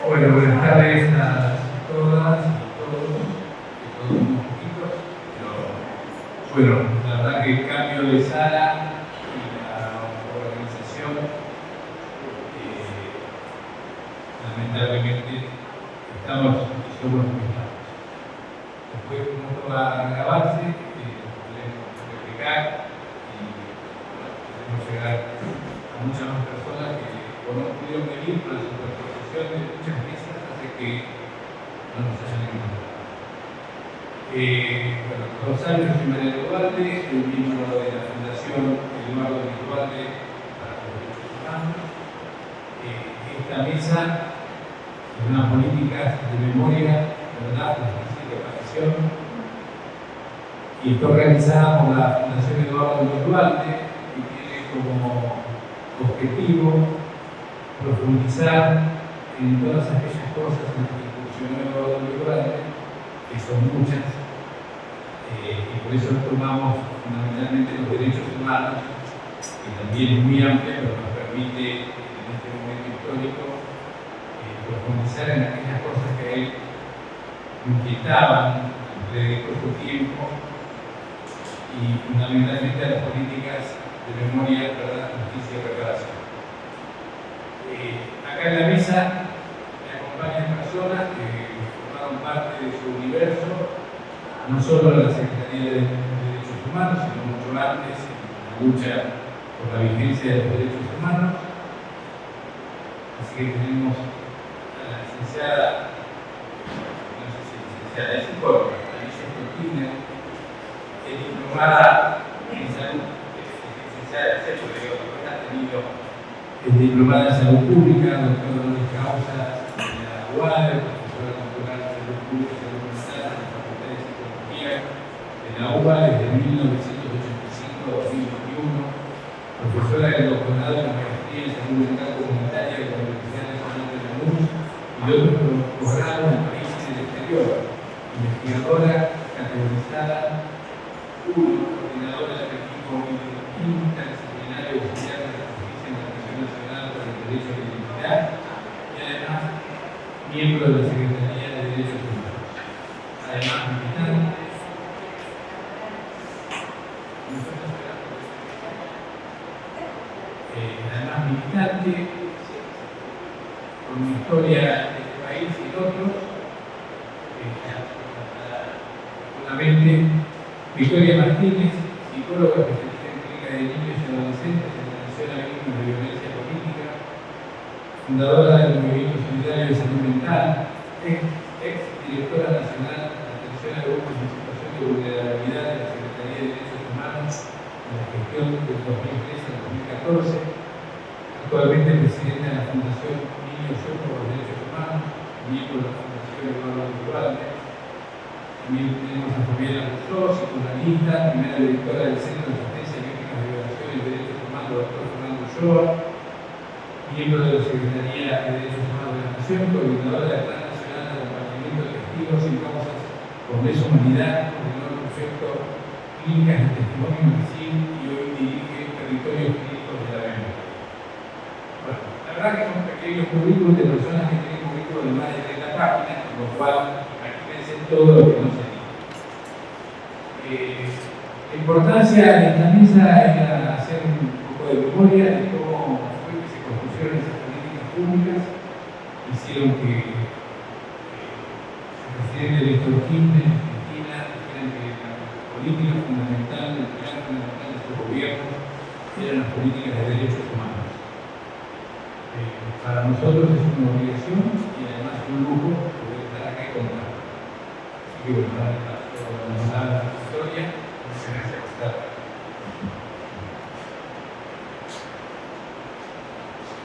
Bueno, buenas tardes a todas y todos un poquito, pero bueno, la verdad que el cambio de sala y la organización, lamentablemente estamos y somos lo que estamos. Después como esto va a grabarse, podemos replicar y podemos llegar a muchas más personas que no pudieron venir por la superposición de muchas mesas hace que no nos hayan encontrado. Bueno, Rosario, yo soy Mariano Duarte, soy miembro de la Fundación Eduardo Duarte para los Derechos Humanos. Esta mesa es una política de memoria, verdad, justicia y reparación, y está organizada por la Fundación Eduardo Duarte, que tiene como objetivo profundizar en todas aquellas cosas en las que incursionó Eduardo Duarte, que son muchas, y por eso tomamos fundamentalmente los derechos humanos, que también es muy amplio, pero nos permite en este momento histórico profundizar en aquellas cosas que a él inquietaban desde poco tiempo, y fundamentalmente a las políticas de memoria, verdad, justicia y reparación. Acá en la mesa me acompañan personas que formaron parte de su universo, no solo la Secretaría de Derechos Humanos, sino mucho antes en la lucha por la vigencia de los derechos humanos. Así que tenemos a la licenciada, no sé si licenciada, es psicóloga, Alicia Kirchner, es diplomada en salud, es licenciada en sexo, porque ha tenido, es diplomada en salud pública, doctora de causa de la UAD, profesora doctoral de salud pública y salud mental en la Facultad de Psicología de la UBA desde 1985 a 2021, profesora del doctorado en la maestría en salud mental comunitaria de la Universidad Nacional de la UNS y de otros posgrados en el país y en el exterior, investigadora categorizada 1, coordinadora del equipo interdisciplinario de estudiantes de la Justicia en la Comisión Nacional por el Derecho a la Identidad y además miembro de la Secretaría de Derechos Humanos. Además, militante, con una historia de este país y de otros. Solamente Victoria Martínez, psicóloga especialista en clínica de niños y adolescentes en atención a víctimas de violencia política, fundadora del Movimiento Solidario de Salud Mental, ex directora nacional de atención a grupos en situación de vulnerabilidad de la Secretaría de Derechos Humanos en la gestión del 2013 al 2014, actualmente presidenta de la Fundación Niños Yo por los Derechos Humanos, miembro de la Fundación Eduardo Duarte. También tenemos a Fabiana Rousseau, psicoanalista, primera directora del Centro de Asistencia a Víctimas de Violación y Derechos Humanos, doctor Fernando Ulloa, miembro de la Secretaría de Derechos Humanos de la Nación, coordinadora del Plan Nacional de Acompañamiento de Testigos sin Causas por Lesa Humanidad, coordinó el proyecto Clínicas de Testimonio Invisible y hoy dirige Territorios Clínicos de la Memoria. Bueno, la verdad que son pequeños currículos de personas que tienen currículos de más de 30 páginas, con lo cual todo lo que no se dice. La importancia de esta mesa era hacer un poco de memoria de cómo fue que se construyeron esas políticas públicas, hicieron que el presidente Néstor Kirchner en Argentina dijeran que la política fundamental, el pilar fundamental de su gobierno eran las políticas de derechos humanos. Para nosotros es una obligación y además un lujo poder estar acá y contar. Y bueno, la historia se me hace costar.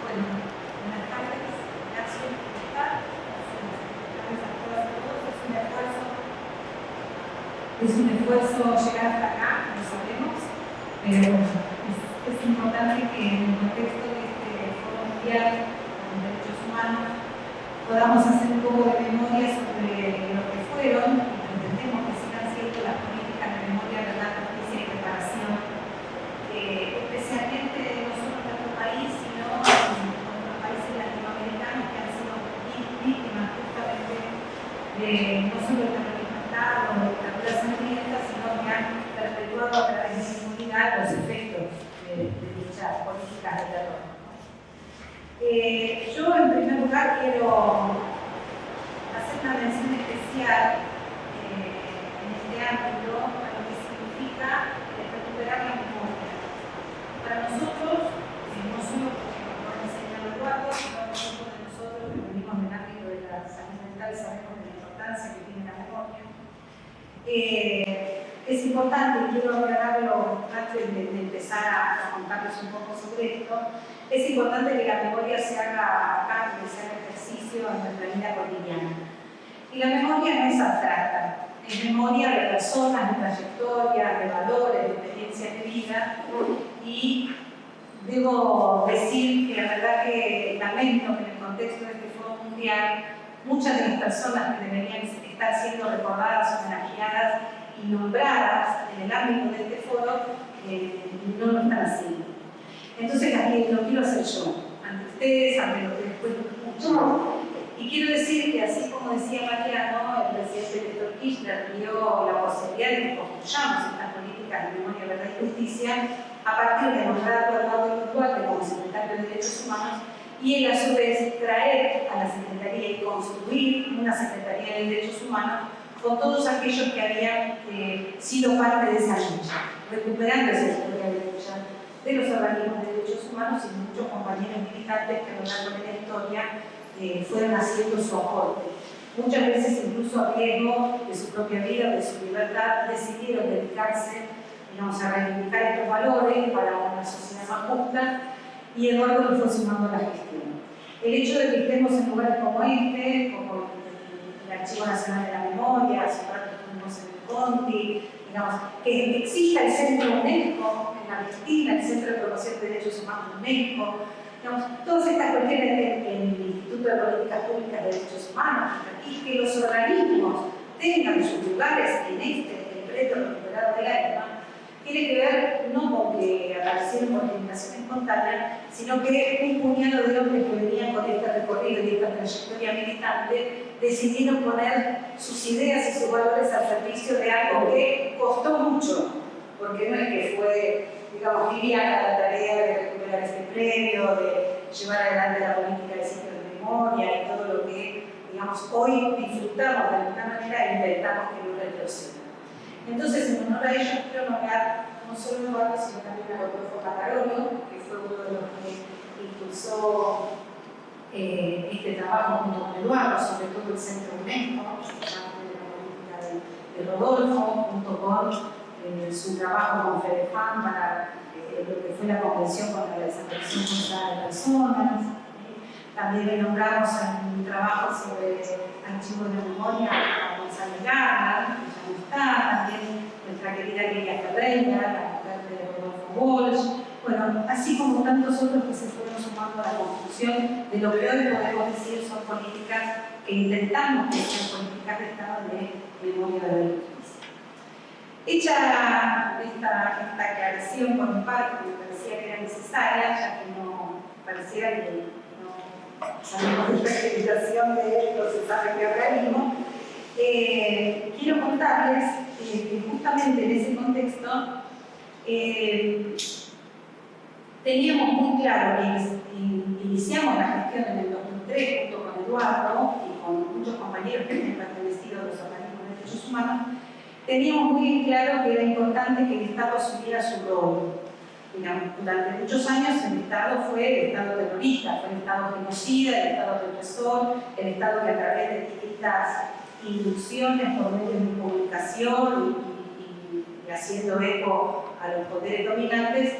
Bueno, buenas tardes, gracias por estar. Gracias a todas y todos. Es un esfuerzo llegar hasta acá, lo sabemos, pero es importante que en el contexto de este Foro Mundial de Derechos Humanos podamos hacer un poco de memoria sobre lo que fueron y lo entendemos que sigan siendo las políticas de memoria, verdad, justicia y reparación, especialmente no solo en nuestro país, sino en no solo el terrorismo Estado o dictaduras sangrientas, sino que han perpetuado a través de la inmunidad los efectos de dichas políticas de terror. Yo, en primer lugar, quiero hacer una mención especial en este ámbito a lo que significa recuperar la memoria. Para nosotros, no solo porque nos lo han enseñado Eduardo, sino nosotros que venimos del ámbito de la salud mental sabemos de la importancia que tiene la memoria. Es importante, y quiero aclararlo antes de empezar a contarles un poco sobre esto, es importante que la memoria se haga carne, se haga ejercicio en nuestra vida cotidiana. Y la memoria no es abstracta, es memoria de personas, de trayectorias, de valores, de experiencias de vida. Y debo decir que la verdad que lamento que en el contexto de este Foro Mundial muchas de las personas que deberían estar siendo recordadas, homenajeadas y nombradas en el ámbito de este foro no lo están haciendo. Entonces lo quiero hacer yo, ante ustedes, ante lo que después escucho. Y quiero decir que así como decía Mariano, el presidente Néstor Kirchner dio la posibilidad de que construyamos estas políticas de memoria, verdad y justicia a partir de nombrar a Eduardo Duarte como secretario de Derechos Humanos y él a su vez traer a la Secretaría y construir una Secretaría de Derechos Humanos con todos aquellos que habían sido parte de esa lucha, recuperando esa historia de lucha de los organismos de derechos humanos y muchos compañeros militantes que a lo largo de la historia fueron haciendo su aporte. Muchas veces incluso a riesgo de su propia vida, de su libertad, decidieron dedicarse a reivindicar estos valores para una sociedad más justa y Eduardo lo fue sumando a la gestión. El hecho de que estemos en lugares como este, como el Archivo Nacional de la Memoria, hace un rato estuvimos en el Conti, que exista el Centro UNESCO en Argentina, el Centro de Promoción de Derechos Humanos UNESCO, todas estas cuestiones del Instituto de Políticas Públicas de Derechos Humanos y que los organismos tengan sus lugares en el predio recuperado del alma, tiene que ver no con que aparecieron por eliminación espontánea, sino que un puñado de hombres que venían con este recorrido y esta trayectoria militante decidieron poner sus ideas y sus valores al servicio de algo que costó mucho, porque no es que fue, liviana la tarea de recuperar este predio, de llevar adelante la política de sitio de memoria y todo lo que, hoy disfrutamos de alguna manera e intentamos que no retroceda. Entonces, en honor a ellos, quiero nombrar no solo a Eduardo, sino también a Rodolfo Patarolo, que fue uno de los que impulsó este trabajo junto con Eduardo, sobre todo el Centro UNESCO, de la política de Rodolfo, junto con su trabajo con FEDEFAM para lo que fue la Convención contra la Desaparición Forzada de Personas. También le nombramos en un trabajo sobre archivos de memoria a Gonzalo Garra, que ya no está, también nuestra querida Lilia Ferreira, la mujer de Rodolfo Walsh, bueno, así como tantos otros que se fueron sumando a la construcción de lo que hoy podemos decir son políticas que intentamos que sean políticas de Estado de memoria de la justicia. Hecha esta aclaración por mi parte, que me parecía que era necesaria, ya que no pareciera que salimos de la acreditación de esto, se sabe qué organismo, quiero contarles que justamente en ese contexto teníamos muy claro que iniciamos la gestión en el 2003 junto con Eduardo y con muchos compañeros que habían pertenecido a los organismos de derechos humanos, teníamos muy claro que era importante que el Estado asumiera su rol. Durante muchos años el Estado fue el Estado terrorista, fue el Estado genocida, el Estado represor, el Estado que a través de distintas inducciones por medios de comunicación y haciendo eco a los poderes dominantes,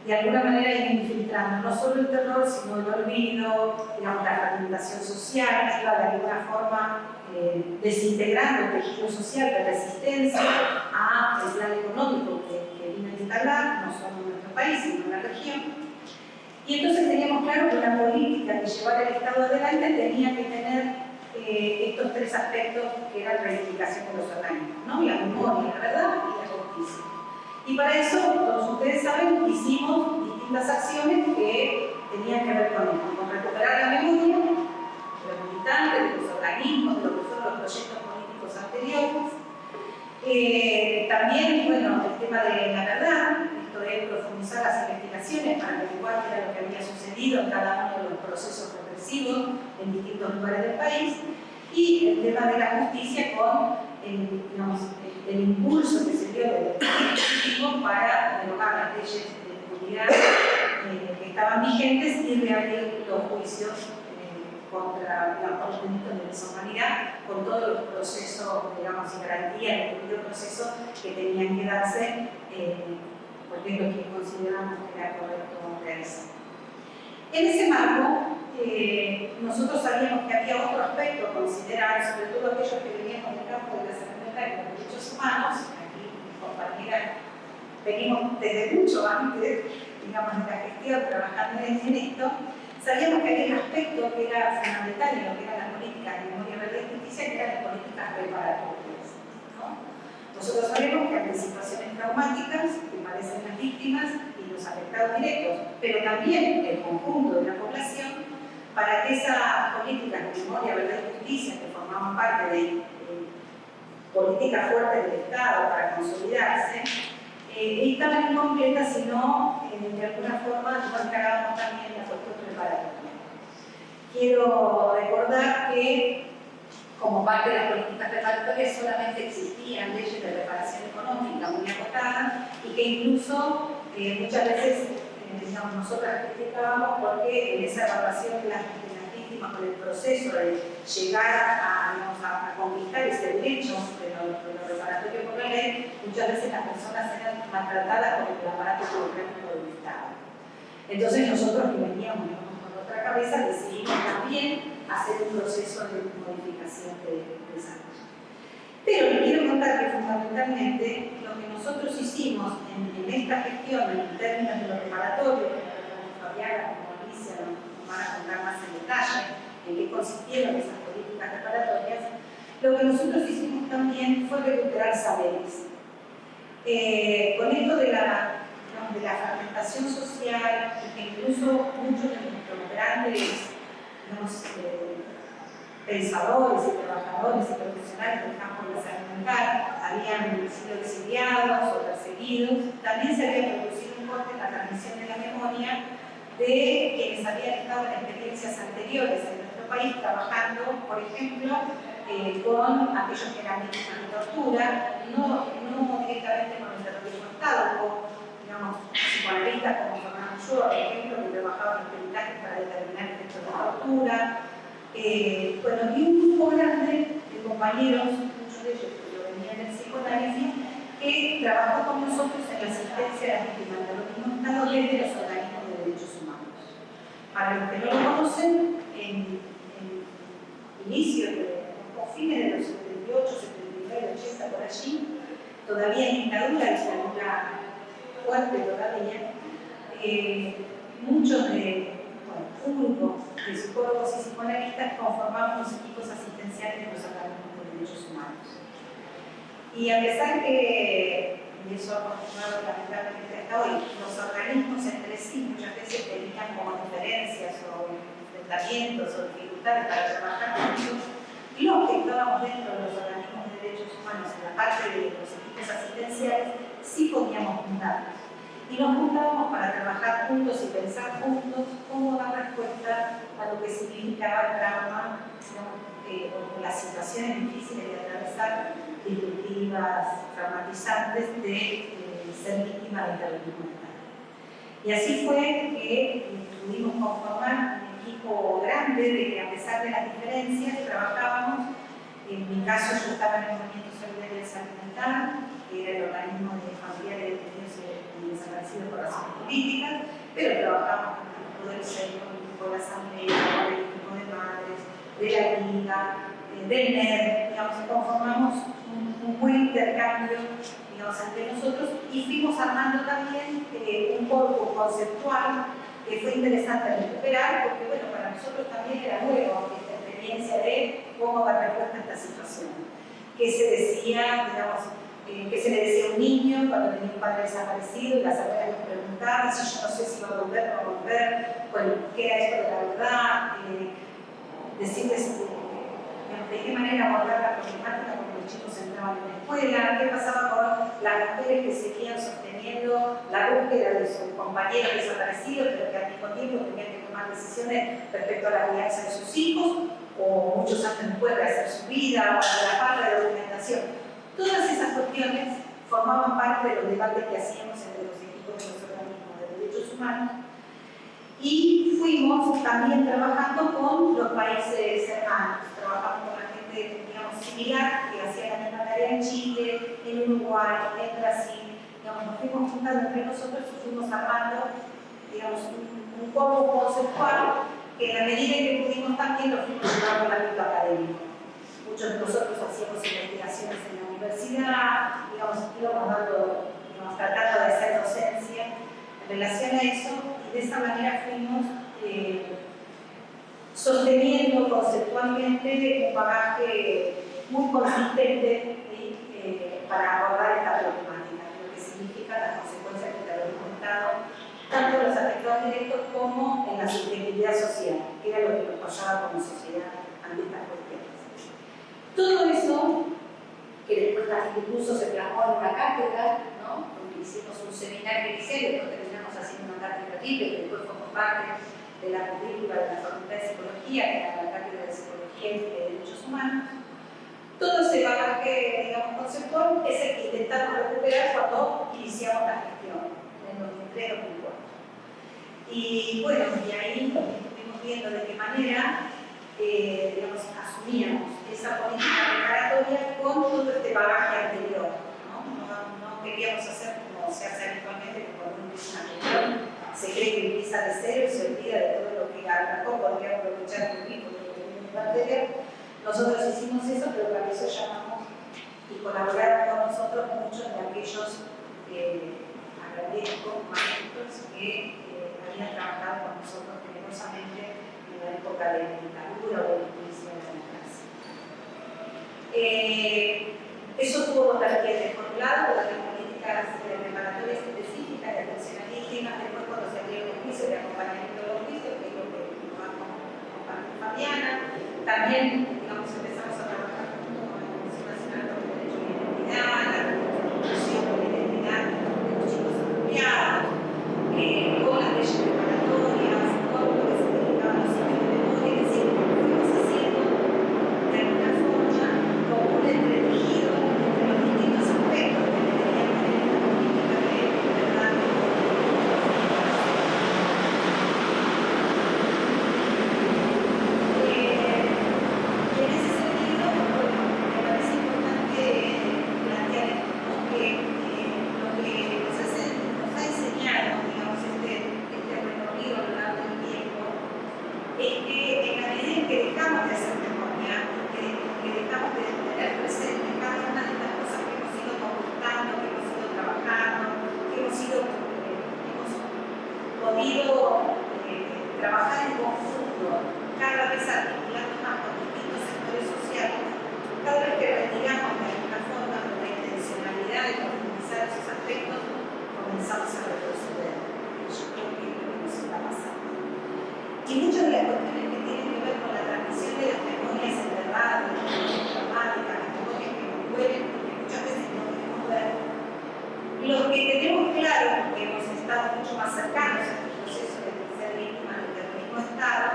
de alguna manera iba infiltrando no solo el terror, sino el olvido, la fragmentación social, iba de alguna forma desintegrando el tejido social de resistencia al plan económico que vino a instalar, no solo en nuestro país, sino en la región. Y entonces teníamos claro que la política que llevara el Estado adelante tenía que tener estos tres aspectos que eran reivindicación de los organismos, ¿no? La memoria, la verdad y la justicia. Y para eso, todos ustedes saben, hicimos distintas acciones que tenían que ver con esto, con recuperar la memoria de los militantes, de los organismos, de lo que fueron los proyectos tema de la verdad, esto es profundizar las investigaciones para averiguar qué era lo que había sucedido en cada uno de los procesos represivos en distintos lugares del país, y el tema de la justicia con el impulso que se dio del Ejecutivo para derogar las leyes de impunidad que estaban vigentes y reabrir los juicios contra los delitos de deshumanidad con todos los procesos, digamos, y garantías del debido proceso que tenían que darse, porque es lo que consideramos que era correcto realizar. En ese marco, nosotros sabíamos que había otro aspecto a considerar, sobre todo aquellos que veníamos del campo de la salud mental y los derechos humanos. Aquí mis compañeras venimos desde mucho antes, digamos, de la gestión, trabajando en esto. Sabíamos que había un aspecto que era fundamental en lo que eran las políticas de memoria, verdad y justicia, que eran las políticas reparatorias, ¿no? Nosotros sabemos que ante situaciones traumáticas que padecen las víctimas y los afectados directos, pero también el conjunto de la población, para que esas políticas de memoria, verdad y justicia, que formaban parte de políticas fuertes del Estado para consolidarse, estaban incompletas si no, de alguna forma, no encarábamos también la cuestión preparatoria. Quiero recordar que, como parte de las políticas preparatorias, solamente existían leyes de reparación económica muy acotadas y que incluso muchas veces nosotras criticábamos porque en esa evaluación de las víctimas con el proceso de llegar a conquistar ese derecho de lo reparatorio por la ley, muchas veces las personas eran maltratadas por el aparato burocrático del Estado. Entonces nosotros, que veníamos con otra cabeza, decidimos también hacer un proceso de modificación de esa ley. Pero les quiero contar que fundamentalmente lo que nosotros hicimos en esta gestión en términos de lo reparatorio, como Fabiana, como Alicia nos van a contar más en detalle en qué consistieron esas políticas reparatorias, lo que nosotros hicimos también fue recuperar saberes. Con esto de la fragmentación social, y que incluso muchos de nuestros grandes pensadores y trabajadores y profesionales del campo de la salud mental habían sido exiliados o perseguidos, también se había producido un corte en la transmisión de la memoria de quienes habían estado en experiencias anteriores en nuestro país trabajando, por ejemplo, con aquellos que eran víctimas de tortura, no directamente con el terrorismo de Estado, o digamos, psicoanalistas como Fernando Ulloa, por ejemplo, que trabajaban en peritajes para determinar efectos de tortura. Bueno, y un grupo grande de compañeros, muchos de ellos que venían del psicoanálisis, que trabajó con nosotros en la asistencia a las víctimas de terrorismo de Estado desde los organismos de derechos humanos. Para los que no lo conocen, en inicio o fines de los 78, 79, 80, por allí, todavía en dictadura, fuerte todavía, muchos un grupo de psicólogos y psicoanalistas conformamos los equipos asistenciales de los organismos de derechos humanos. Y a pesar que, y eso ha continuado lamentablemente hasta hoy, los organismos entre sí muchas veces tenían como diferencias o enfrentamientos o dificultades para trabajar juntos, los que estábamos dentro de los organismos de derechos humanos en la parte de los equipos asistenciales sí podíamos juntarnos. Y nos juntábamos para trabajar juntos y pensar juntos cómo dar respuesta a lo que significaba el trauma o las situaciones difíciles de atravesar, disruptivas, traumatizantes de ser víctima del terrorismo de Estado. Y así fue que pudimos conformar un equipo grande de que a pesar de las diferencias trabajábamos. En mi caso yo estaba en el Movimiento Solidario de Salud Mental, que era el organismo de familiares de detenidos y desaparecidos por razones políticas, pero trabajábamos con el grupo del centro, con el grupo de la asamblea, con el grupo de madres, de la liga, del NED, digamos, conformamos un buen intercambio, digamos, entre nosotros y fuimos armando también un corpus conceptual que fue interesante recuperar, porque bueno, para nosotros también era nuevo esta experiencia de cómo dar respuesta a esta situación. Que se decía, digamos, que se le decía a un niño cuando tenía un padre desaparecido y las abuelas nos preguntaban si yo no sé si va a volver o no va a volver, bueno, qué era esto de la verdad, decirles de qué manera abordar la problemática, porque los chicos entraban en la escuela, qué pasaba con las mujeres que seguían sosteniendo la búsqueda de sus compañeros desaparecidos, pero que al mismo tiempo tenían que tomar decisiones respecto a la crianza de sus hijos, o muchos años después de hacer su vida, o de la falta de documentación. Todas esas cuestiones formaban parte de los debates que hacíamos entre los equipos de los organismos de derechos humanos, y fuimos también trabajando con los países hermanos. Trabajamos con la gente, digamos, similar, que hacía la misma tarea en Chile, en Uruguay, en Brasil. Digamos, nos fuimos juntando entre nosotros y fuimos armando, digamos, un combo conceptual que en la medida en que pudimos también lo fuimos llevando al ámbito académico. Muchos de nosotros hacíamos investigaciones en la universidad, digamos, íbamos dando, digamos, tratando de hacer docencia en relación a eso, y de esa manera fuimos sosteniendo conceptualmente un bagaje muy consistente para abordar esta problemática, lo que significa las consecuencias del terrorismo de Estado, tanto en los afectados directos como en la sustentabilidad social, que era lo que nos pasaba como sociedad ante estas cuestiones. Todo eso, que después incluso se plasmó en una cátedra, ¿no? Donde hicimos un seminario inicial y después terminamos haciendo una cátedra libre, que después formó parte de la currícula de la Facultad de Psicología, que era la cátedra de Psicología y de Derechos Humanos. Todo ese bagaje, digamos, conceptual es el que intentamos recuperar cuando iniciamos la gestión, en 2003-2004. Y bueno, y ahí estuvimos viendo de qué manera, digamos, asumíamos esa política preparatoria con todo este bagaje anterior. No queríamos hacer como se hace habitualmente, que cuando uno empieza una gestión se cree que empieza de cero y se olvida de todo lo que a lo mejor podría aprovechar un equipo de lo que viene de anterior. Nosotros hicimos eso, pero para eso llamamos y colaboraron con nosotros muchos de aquellos académicos, maestros que habían trabajado con nosotros generosamente en la época de la dictadura o de la inicio de la democracia. Eso tuvo dos vertientes. Por un lado, las políticas preparatorias específicas de atención a víctimas, después cuando se abrieron los juicios de acompañamiento de los juicios, que es lo que vamos a Fabiana. También, digamos, empezamos a trabajar junto con la Comisión Nacional por el Derecho a la Identidad, la reconstrucción de la identidad de los chicos apropiados, con las leyes preparatorias, con lo que significaban los sitios de memoria, es decir, lo que fuimos haciendo de alguna forma como un entretejido entre los distintos aspectos que deberían tener la política de verdad. En ese sentido, bueno, me parece importante plantear esto, ¿no? Que lo que nos ha enseñado, digamos, este recorrido a lo largo del tiempo, es que en la medida en que dejamos de hacer memoria, que dejamos de tener presente cada una de estas cosas que hemos ido conquistando, que hemos ido trabajando, que hemos podido trabajar en conjunto, cada vez articulando más con distintos sectores sociales, cada vez que retiramos de alguna forma con la intencionalidad de profundizar esos aspectos, comenzamos a retroceder. Yo creo que es lo que nos está pasando. Y muchas de las cuestiones que tienen que ver con la transmisión de las memorias enterradas, las memorias traumáticas, las memorias que nos duelen, porque muchas veces no podemos ver, lo que tenemos claro, porque hemos estado mucho más cercanos a este proceso de ser víctimas del terrorismo de Estado,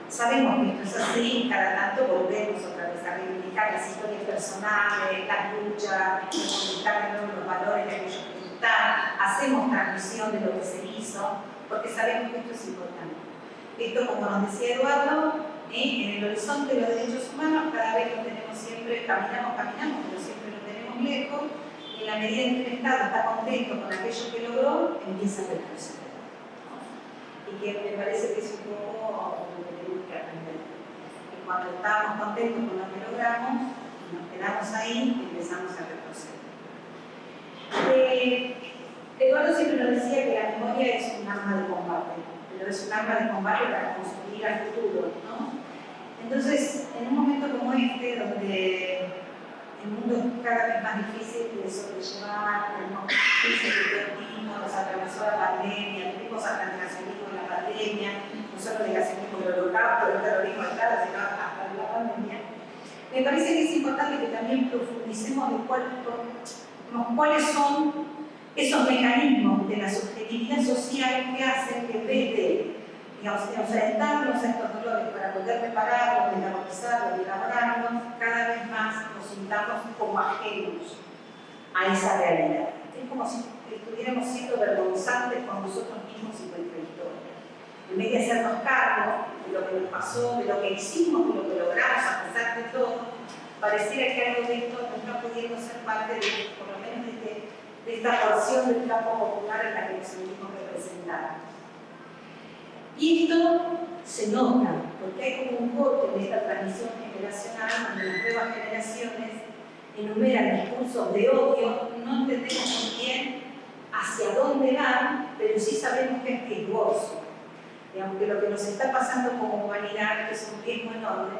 sabemos que esto es así, cada tanto volvemos otra vez a reivindicar las historias personales, las luchas, reivindicar los valores de aquellos que están, hacemos transmisión de lo que se hizo, porque sabemos que esto es importante. Esto, como nos decía Eduardo, en el horizonte de los derechos humanos cada vez lo tenemos siempre, caminamos, pero siempre lo tenemos lejos, y en la medida en que el Estado está contento con aquello que logró, empieza a retroceder. Y que me parece que es un poco lo que tenemos que aprender. Y cuando estamos contentos con lo que logramos, nos quedamos ahí y empezamos a retroceder. Eduardo siempre nos decía que la memoria es un arma de combate, pero es un arma de combate para construir al futuro, ¿no? Entonces, en un momento como este, donde el mundo es cada vez más difícil de sobrellevar, tenemos crisis de todo tipo, nos atravesó la pandemia, tuvimos hasta el negacionismo de la pandemia, no solo negacionismo del holocausto, del terrorismo de Estado, sino hasta de la pandemia. Me parece que es importante que también profundicemos de cuáles son esos mecanismos de la subjetividad social que hacen que en vez de enfrentarnos a estos dolores para poder repararlos, metabolizarlos y elaborarlos, cada vez más nos sintamos como ajenos a esa realidad. Es como si estuviéramos siendo vergonzantes con nosotros mismos y nuestra historia. En vez de hacernos cargo de lo que nos pasó, de lo que hicimos, de lo que logramos a pesar de todo, pareciera que algo de esto no está pudiendo ser parte de, por lo menos de esta porción del campo popular en la que nos sentimos representados. Y esto se nota, porque hay como un corte en esta transmisión generacional donde las nuevas generaciones enumeran discursos de odio, no entendemos muy bien hacia dónde van, pero sí sabemos que es riesgoso. Digamos que lo que nos está pasando como humanidad es un riesgo enorme,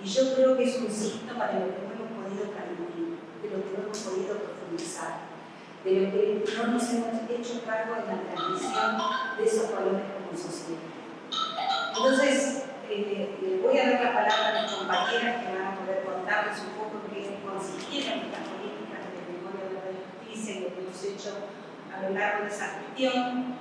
y yo creo que es un síntoma de lo que no hemos podido transmitir, de lo que no hemos podido profundizar, de lo que no nos hemos hecho cargo en la transmisión de esos valores como sociedad. Entonces, le voy a dar la palabra a mis compañeras que van a poder contarles un poco en qué consistieron estas políticas de memoria de la justicia y lo que hemos hecho a lo largo de esa gestión.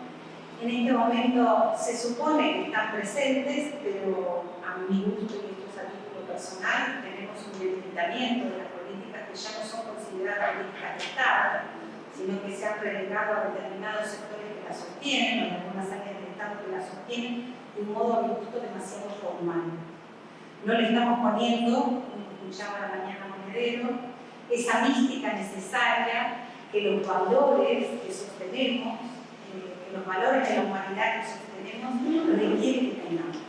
En este momento se supone que están presentes, pero a mi gusto y esto es a título personal, tenemos un debilitamiento de las políticas que ya no son consideradas políticas de Estado, sino que se han relegado a determinados sectores que las sostienen, o en algunas áreas del Estado que las sostienen, de un modo a mi gusto demasiado formal. No le estamos poniendo, como escuchaba la mañana Monedero, esa mística necesaria que los valores que sostenemos, los valores de la humanidad que sostenemos requieren que tengamos.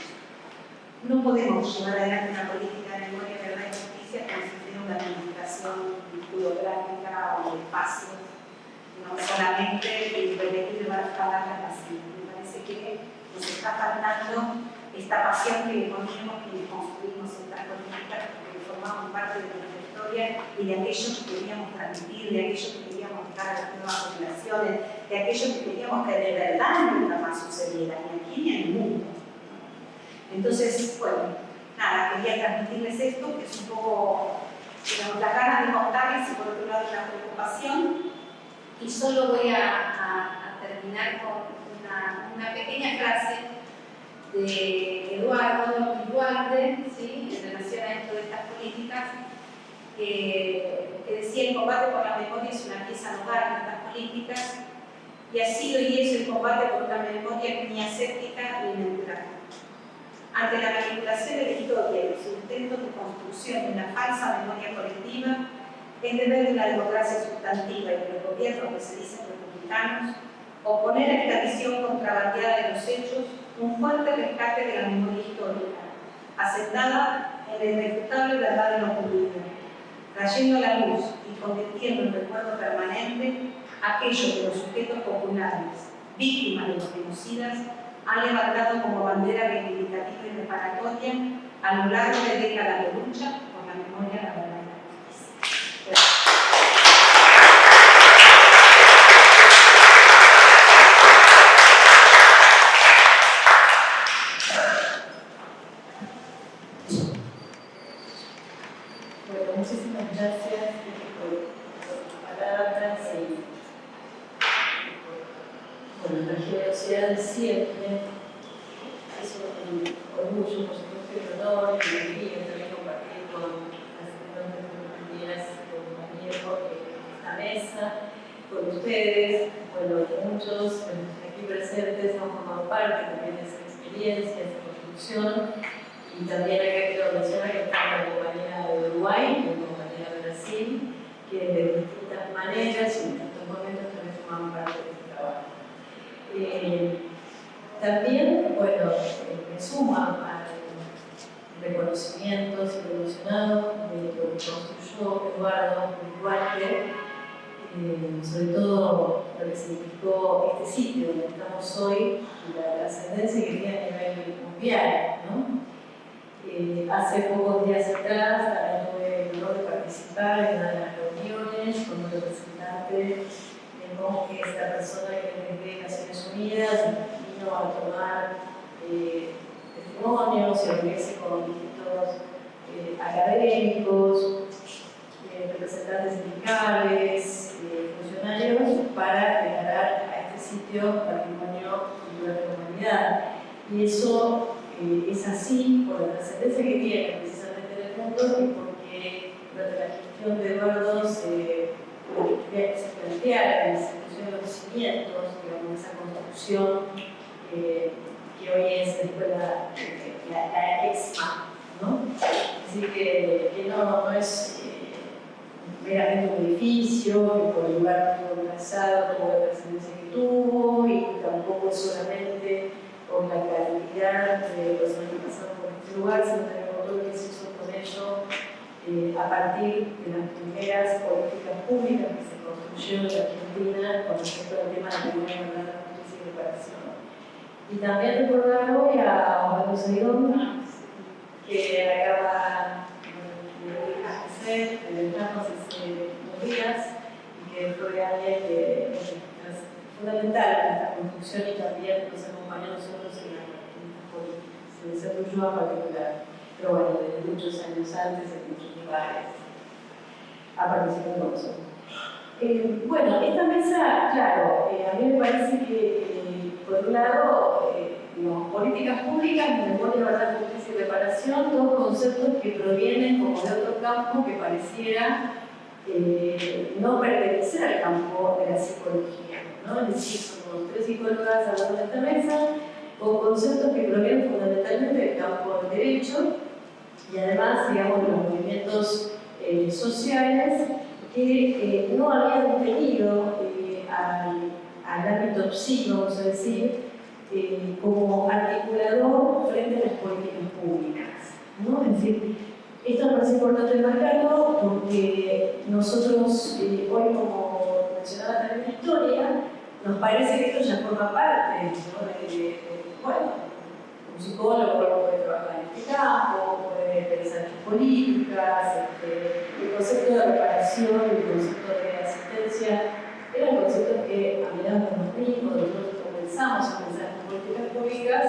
No podemos llevar adelante una política de memoria, verdad y justicia como si fuera una administración burocrática o de espacios, no solamente repetir las palabras así. Me parece que nos está faltando esta pasión que le poníamos y le construimos estas políticas porque formaban parte de nuestra historia y de aquello que queríamos transmitir, de aquello que queríamos dar a las nuevas generaciones, de aquello que queríamos que de verdad nunca más sucediera, ni aquí ni en el mundo. Entonces, bueno, nada, quería transmitirles esto, que es un poco las ganas de contarles y por otro lado una preocupación. Y solo voy a terminar con una pequeña frase de Eduardo Duarte, ¿sí?, en relación a esto de estas políticas, que decía: el combate por la memoria es una pieza nodal de estas políticas, y ha sido y es el combate por una memoria ni aséptica ni neutral. Ante la manipulación de la historia y los intentos de construcción de una falsa memoria colectiva, es deber de la democracia sustantiva y de los gobiernos que se dicen republicanos oponer a esta visión contrabandeada de los hechos un fuerte rescate de la memoria histórica, asentada en la irrefutable verdad de lo ocurrido, trayendo a la luz y convirtiendo en recuerdo permanente aquello que los sujetos populares, víctimas de los genocidas, han levantado como bandera reivindicativa y reparatoria a lo largo de décadas de lucha por la memoria, la verdad y la justicia. Gracias. Muchísimas gracias por tus palabras y por la generosidad de siempre. Es un orgullo, por supuesto, y un honor y una alegría también compartir con las enormes compañeras y compañeros en esta mesa, con ustedes. Bueno, muchos aquí presentes han formado parte también de esa experiencia, de esa construcción. Y también acá quiero mencionar que está la compañera de Uruguay, la compañera de Brasil, que de distintas maneras y en distintos momentos también forman parte de este trabajo. También, bueno, me suma al reconocimiento evolucionado de lo que construyó Eduardo Duarte, sobre todo lo que significó este sitio donde estamos hoy y la trascendencia que tiene a nivel mundial, ¿no? Hace pocos días atrás tuve el honor de participar en una de las reuniones con un representante de MOC, que es la persona que desde Naciones Unidas vino a tomar testimonios y reunirse con distintos académicos, representantes sindicales, funcionarios, para declarar a este sitio Patrimonio Cultural de la Humanidad. Y eso es así por la trascendencia que tiene precisamente en el mundo y porque durante la gestión de Eduardo se plantearon, se pusieron los cimientos, digamos, esa construcción que hoy es después la EXMA, ¿no? Así que no es meramente un edificio, que por el lugar tuvo lanzado, tuvo la trascendencia que tuvo, y tampoco es solamente por la cantidad de personas que pasaron por este lugar, sino también por todo lo que se hizo con ello a partir de las primeras políticas públicas que se construyeron en Argentina con respecto al tema de la igualdad, la justicia y reparación. Y también recordar hoy a Osvaldo Seguidón, que acaba de dejarnos hace 2 días, y que fue alguien que es fundamental en esta construcción y también nos acompañó a nosotros en esta política. Se desarrolló en particular, pero bueno, desde muchos años antes, en muchos lugares, ha participado con nosotros. Bueno, esta mesa, claro, a mí me parece que, por un lado, políticas públicas, memoria, verdad, justicia y reparación, dos conceptos que provienen como de otro campo que pareciera no pertenecer al campo de la psicología, ¿no? Es decir, somos 3 psicólogas hablando de esta mesa, con conceptos que provienen fundamentalmente del campo del derecho y además, digamos, de los movimientos sociales que no habían tenido al ámbito psi, vamos a decir, como articulador frente a las políticas públicas, ¿no? Es decir, esto me parece importante marcarlo porque nosotros hoy, como mencionaba también la historia, nos parece que esto ya forma parte, ¿no? Bueno, un psicólogo puede trabajar en este campo, puede pensar en políticas, el concepto de reparación, el concepto de asistencia, eran conceptos que a medida que nos mismos, nosotros comenzamos a pensar en políticas públicas,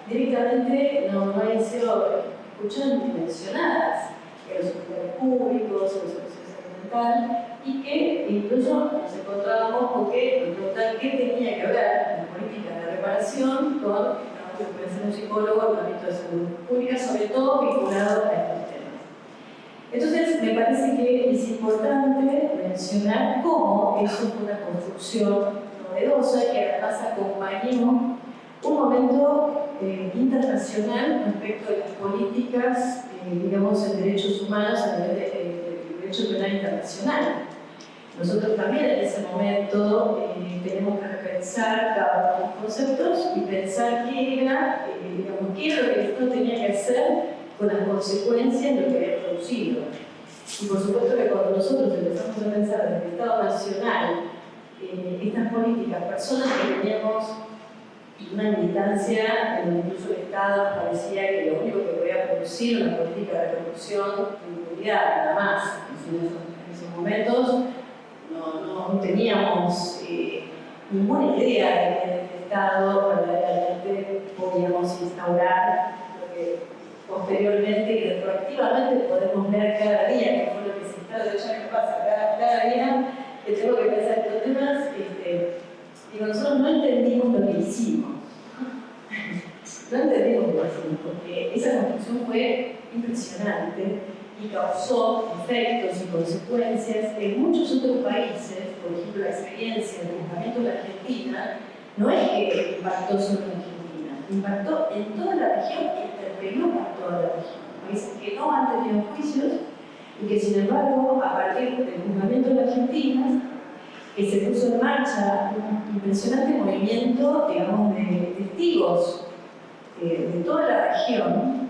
directamente no habían sido escuchadas ni mencionadas en los hospitales públicos, en los servicios de salud mental, y que incluso nos encontrábamos con que nos preguntaban qué tenía que ver la política de reparación con lo que puede ser un psicólogo en el ámbito de salud pública, sobre todo vinculado a estos temas. Entonces, me parece que es importante mencionar cómo eso fue una construcción novedosa que además acompañó un momento internacional respecto de las políticas, digamos, en derechos humanos a nivel de derecho penal internacional. Nosotros también en ese momento tenemos que repensar cada uno de los conceptos y pensar qué era lo que esto tenía que hacer con las consecuencias de lo que había producido. Y por supuesto que cuando nosotros empezamos a pensar desde el Estado Nacional estas políticas, personas que teníamos una militancia en donde incluso el Estado parecía que lo único que podía producir era una política de reproducción de impunidad, nada más. En esos momentos no teníamos ninguna idea de que en el Estado verdaderamente podíamos instaurar lo que posteriormente y retroactivamente podemos ver cada día, que fue lo que se instala. De hecho, ¿qué pasa? Cada día que tengo que pensar estos temas, digo, nosotros no entendimos lo que hicimos. No entendimos lo que hicimos, porque esa construcción fue impresionante y causó efectos y consecuencias en muchos otros países. Por ejemplo, la experiencia del juzgamiento de la Argentina no es que impactó solo en Argentina, impactó en toda la región y interpeló a toda la región. Países que no han tenido juicios y que, sin embargo, a partir del juzgamiento de la Argentina, que se puso en marcha un impresionante movimiento, digamos, de testigos de toda la región,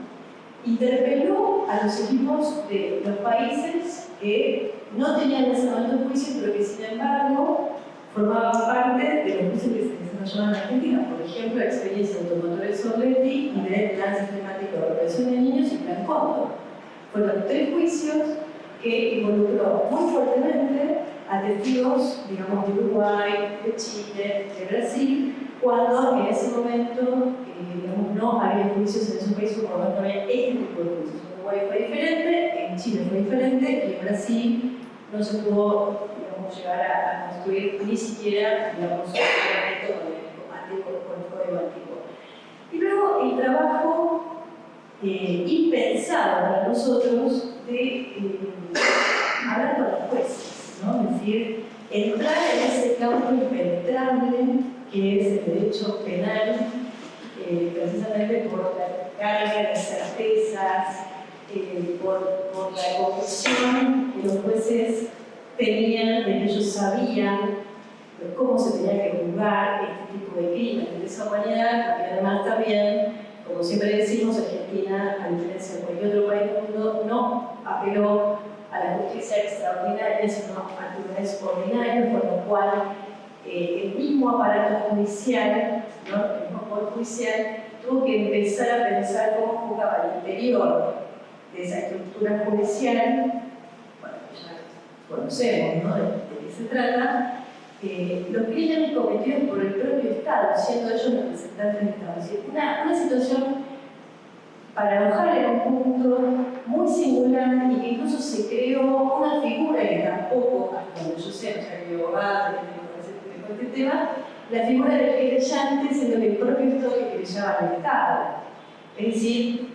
interpeló a los equipos de los países que no tenían en ese momento juicio, pero que sin embargo formaban parte de los juicios que se desarrollaban en Argentina. Por ejemplo, la experiencia de Automotores Sorletti y del Plan Sistemático de Reparación de Niños y Plan Cóndor. Fueron 3 juicios que involucró muy fuertemente a testigos, digamos, de Uruguay, de Chile, de Brasil, cuando en ese momento, digamos, no había juicios en esos países, por lo tanto no había este tipo de juicios. Uruguay fue diferente, en Chile fue diferente y en Brasil no se pudo, digamos, llegar a construir ni siquiera, digamos, un reglamento con el código antiguo. Y luego el trabajo impensado para nosotros de hablar con los jueces, ¿no? Es decir, entrar en ese campo impenetrable que es el derecho penal, precisamente por la carga de certezas, por la convicción que los jueces tenían de que ellos sabían cómo se tenía que juzgar este tipo de crímenes de lesa humanidad, porque además también, como siempre decimos, Argentina, a diferencia de cualquier otro país del mundo, no apeló a la justicia extraordinaria, sino a tribunales ordinarios, por lo cual el mismo aparato judicial, ¿no? El mismo poder judicial, tuvo que empezar a pensar cómo juzgaba al interior de esa estructura judicial, bueno, ya conocemos, ¿no? De qué se trata, los crímenes cometidos por el propio Estado, siendo ellos representantes del Estado. Es decir, una situación paradojal en un punto muy singular y que incluso se creó una figura que tampoco, hasta donde yo sé, no soy abogada, con este tema, la figura del querellante, siendo que el propio Estado que querellaba al Estado. Es decir,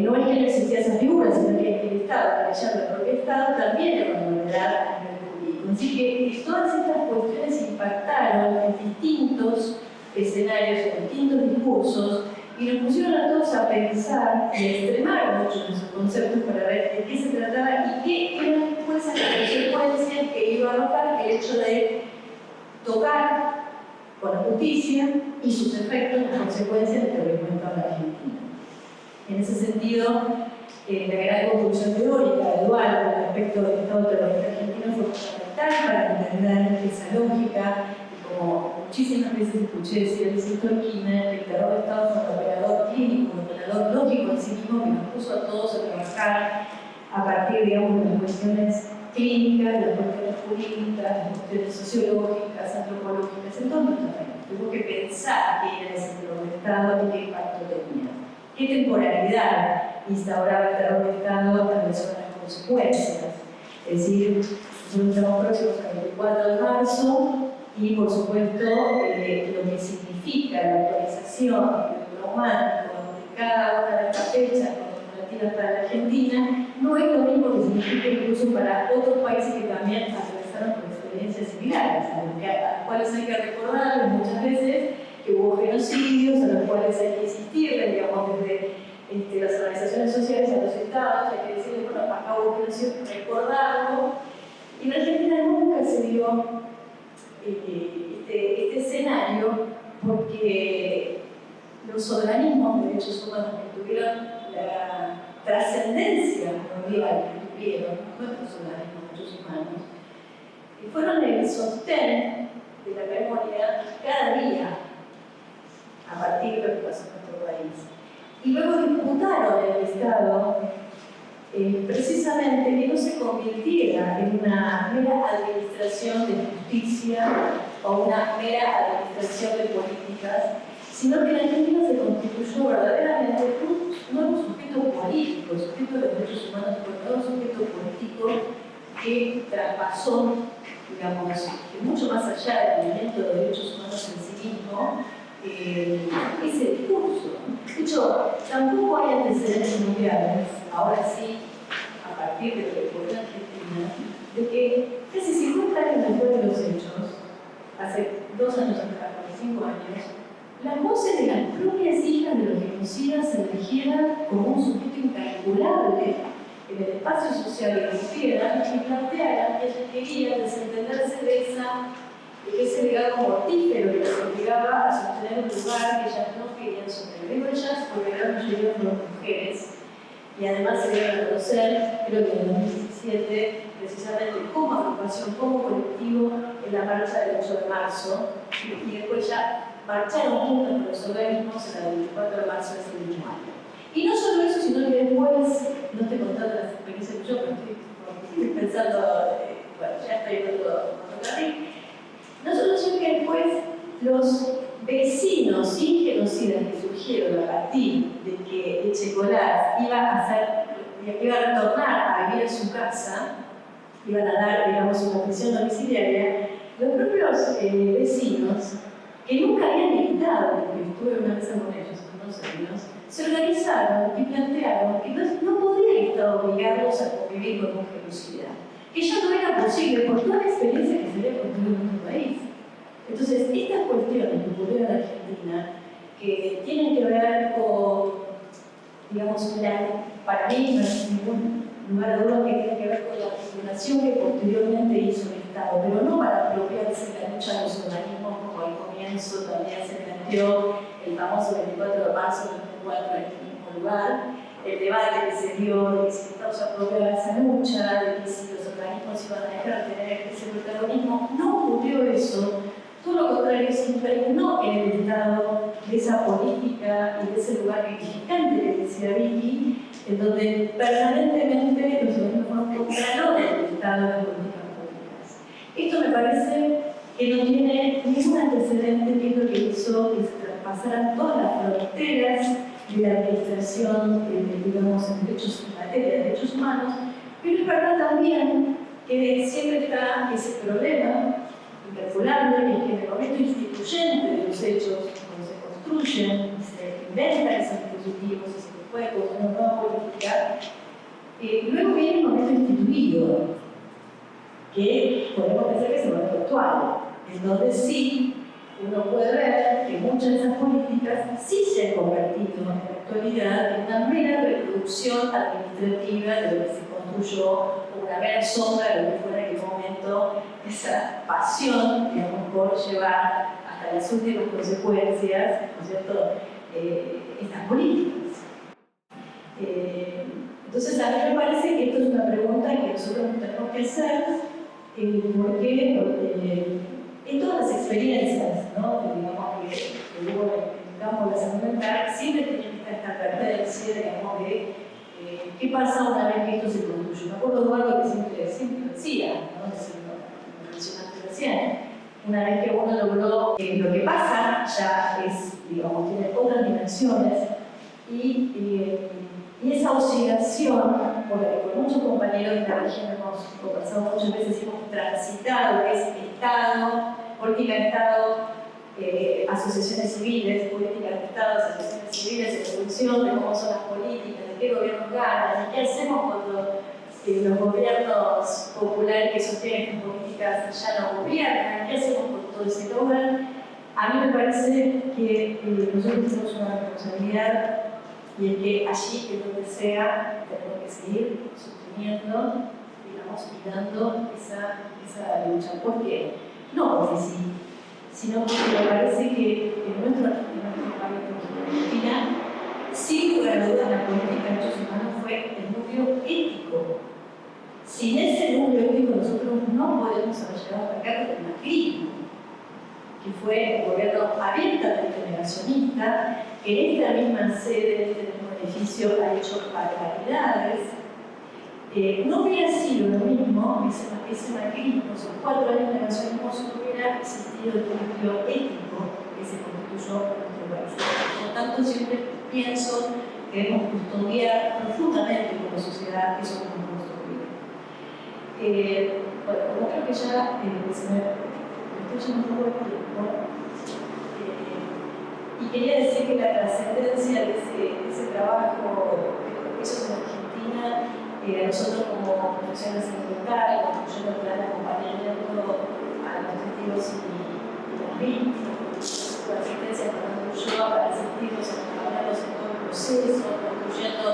no es que no existía esa figura, sino que el Estado, querellando al propio Estado, también era una novedad a nivel jurídico. Así que todas estas cuestiones impactaron en distintos escenarios, en distintos discursos, y nos pusieron a todos a pensar y a extremar mucho en sus conceptos para ver de qué se trataba y qué eran pues, las consecuencias que iba a arrojar el hecho de tocar con la justicia y sus efectos, las consecuencias del terrorismo en la Argentina. En ese sentido, la gran conclusión teórica de Eduardo respecto del Estado terrorista argentino fue fundamental para entender esa lógica. Como muchísimas veces escuché decir el sector Kirchner, el terror de Estado fue un operador clínico, un operador lógico en sí mismo que nos puso a todos a trabajar a partir, digamos, de las cuestiones clínicas, de las cuestiones jurídicas, de las cuestiones sociológicas, antropológicas, en todos los terrenos. Tuvimos que pensar qué era ese terror de Estado y qué impacto tenía. ¿Qué temporalidad instauraba el terror de Estado en relación a las consecuencias? Es decir, nosotros estamos próximos al 24 de marzo, y por supuesto lo que significa la actualización del romántico de cada una de estas fechas conmemorativas para la Argentina no es lo mismo que significa incluso para otros países que también atravesaron por experiencias similares, a los cuales hay que recordarles muchas veces que hubo genocidios, a los cuales hay que insistirles, digamos, desde las organizaciones sociales a los estados, hay que decirles, bueno, acá hubo genocidios, recordarlo, y en Argentina nunca se dio este escenario porque los organismos de derechos humanos que tuvieron la trascendencia mundial que tuvieron, nuestros organismos de derechos humanos, que fueron el sostén de la memoria cada día a partir de lo que pasó en nuestro país. Y luego disputaron el Estado precisamente que no se convirtiera en una mera administración de justicia o una mera administración de políticas, sino que en Argentina se constituyó verdaderamente un nuevo sujeto político, el sujeto de los derechos humanos fue un nuevo sujeto político que traspasó, digamos, mucho más allá del movimiento de derechos humanos en sí mismo, ese discurso. De hecho, tampoco hay antecedentes mundiales, ahora sí, a partir de lo que ocurrió en Argentina, de que casi 50 años después de los hechos, hace 2 años atrás, 5 años, las voces de las propias hijas de los genocidas se eligieran como un sujeto incalculable en el espacio social que vivieran y plantearan que ellas querían desentenderse de ese legado mortífero que les obligaba a sostener un lugar que ellas no querían sostener. Digo ellas porque la gran mayoría fueron mujeres y además se dieron a conocer, creo que en 2017, precisamente como agrupación, como colectivo en la marcha del 8 de marzo y después ya marcharon juntos con los organismos en la del 24 de marzo de ese mismo año. Y no solo eso, sino que después, no estoy contando las experiencias que yo, pero estoy pensando, bueno, ya estoy en otro carril. No solo eso, que después los vecinos sin genocidas que surgieron a partir de que Echecolás iba a ser iba a retornar a vivir a su casa, iban a dar, digamos, una prisión domiciliaria, los propios vecinos, que nunca habían militado, porque estuve una vez con ellos, con unos años, se organizaron y plantearon que no podía el Estado obligarlos a convivir con un genocida, que ya no era posible por toda la experiencia que se había construido en nuestro país. Entonces, estas cuestiones que ocurrieron en Argentina, que tienen que ver con, digamos, para mí no es ningún lugar a duda que tiene que ver con la articulación que posteriormente hizo el Estado, pero no para apropiarse de la lucha de los organismos, como al comienzo también se planteó el famoso 24 de marzo del 2004 en este mismo lugar, el debate que se dio de que si el Estado se apropiaba de esa lucha, de que si los organismos iban a dejar de tener ese protagonismo, no ocurrió eso. Todo lo contrario, se impregnó en el Estado de esa política y de ese lugar vivificante que decía Vicky, en donde permanentemente los organismos fueron contralores del Estado de las políticas públicas. Esto me parece que no tiene ningún antecedente, que es lo que hizo que se traspasaran todas las fronteras de la administración, digamos, en materia de derechos humanos, pero es verdad también que siempre está ese problema incalculable, que es que en el momento instituyente de los hechos, cuando se construyen, se inventan esos dispositivos y se puede construir una nueva política, luego viene el momento instituido, que podemos pensar que es el momento actual, en donde sí uno puede ver que muchas de esas políticas sí se han convertido en la actualidad en una mera reproducción administrativa de lo que se construyó, o una mera sombra de lo que fue en aquel momento esa pasión, digamos, por llevar hasta las últimas consecuencias, ¿no es cierto?, estas políticas. Entonces, a mí me parece que esto es una pregunta que nosotros nos tenemos que hacer, porque en todas las experiencias, ¿no?, digamos, que hubo en el campo de la salud mental, siempre tiene que estar esta advertencia, digamos, de qué pasa una vez que esto se construye. Me acuerdo de algo que siempre decía, ¿no?, lo mencionaste recién, una vez que uno logró lo que pasa ya es, digamos, tiene otras dimensiones y esa oscilación, por la que con muchos compañeros de la región hemos conversado muchas veces y hemos transitado, que es Estado, política de Estado, asociaciones civiles, política de Estado, asociaciones civiles, evolución de cómo son las políticas, de qué gobierno ganan, y qué hacemos cuando los gobiernos populares que sostienen estas políticas ya no gobiernan, qué hacemos con todo ese lugar. A mí me parece que nosotros tenemos una responsabilidad, y es que allí, que donde sea, tenemos que seguir sosteniendo, digamos, y dando esa lucha. ¿Por qué? No porque sí, sino porque me parece que en nuestro país, en Argentina, sin lugar a dudas, la política de derechos humanos fue el núcleo ético. Sin ese núcleo ético nosotros no podemos haber llegado a atacar el macrismo, que fue un gobierno abiertamente negacionista, que en esta misma sede, en este mismo edificio, ha hecho barbaridades. No hubiera sido lo mismo ese macrismo, esos 4 años de negacionismo, si no hubiera existido el núcleo ético que se constituyó en nuestro país. Por lo tanto, siempre pienso que debemos custodiar profundamente como sociedad eso que hemos construido. Bueno, como creo que ya se me estoy yendo un poco de tiempo, y quería decir que la trascendencia de ese trabajo que hizo en Argentina, nosotros como profesionales de salud mental, construyendo el plan de acompañamiento a los testigos y las víctimas, su asistencia Fernando Ulloa para asistirlos a acompañarlos en todo el proceso, construyendo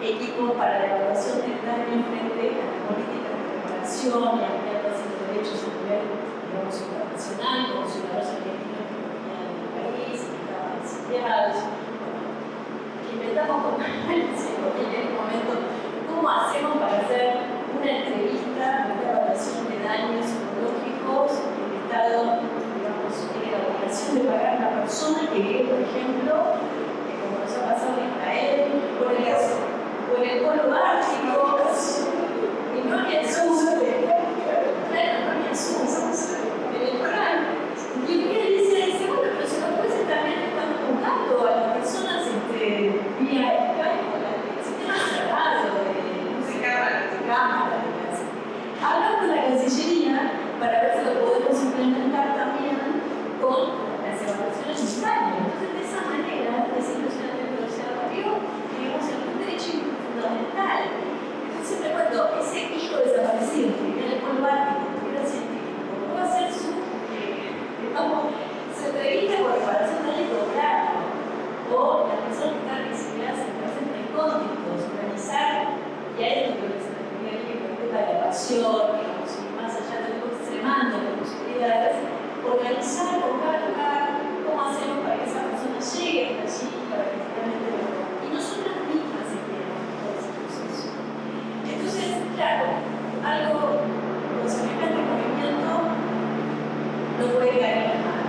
equipos para la evaluación del daño frente a las políticas de reparación y ampliando así los derechos a nivel, digamos, internacional, como ciudadanos argentinos que venían del país, que estaban exiliados. Inventamos con el en el momento cómo hacemos para hacer una entrevista, una evaluación de daños psicológicos. El Estado, digamos, tiene la obligación de pagar a una persona que vive, por ejemplo, como nos ha pasado en Israel, o en el Polo Ártico, y no en el sur, claro, no en el sur, en el Corán. Y él dice, bueno, pero si los jueces también están juzgando a las personas vía Skype, con el sistema cerrado formación, digamos, y más allá de lo extremando las posibilidades, organizar o calcular cómo hacemos para que esas personas lleguen allí, para que finalmente lo logren. Y nosotras mismas seguimos todo ese proceso. Entonces, claro, algo con semejante movimiento no puede caer en la mano.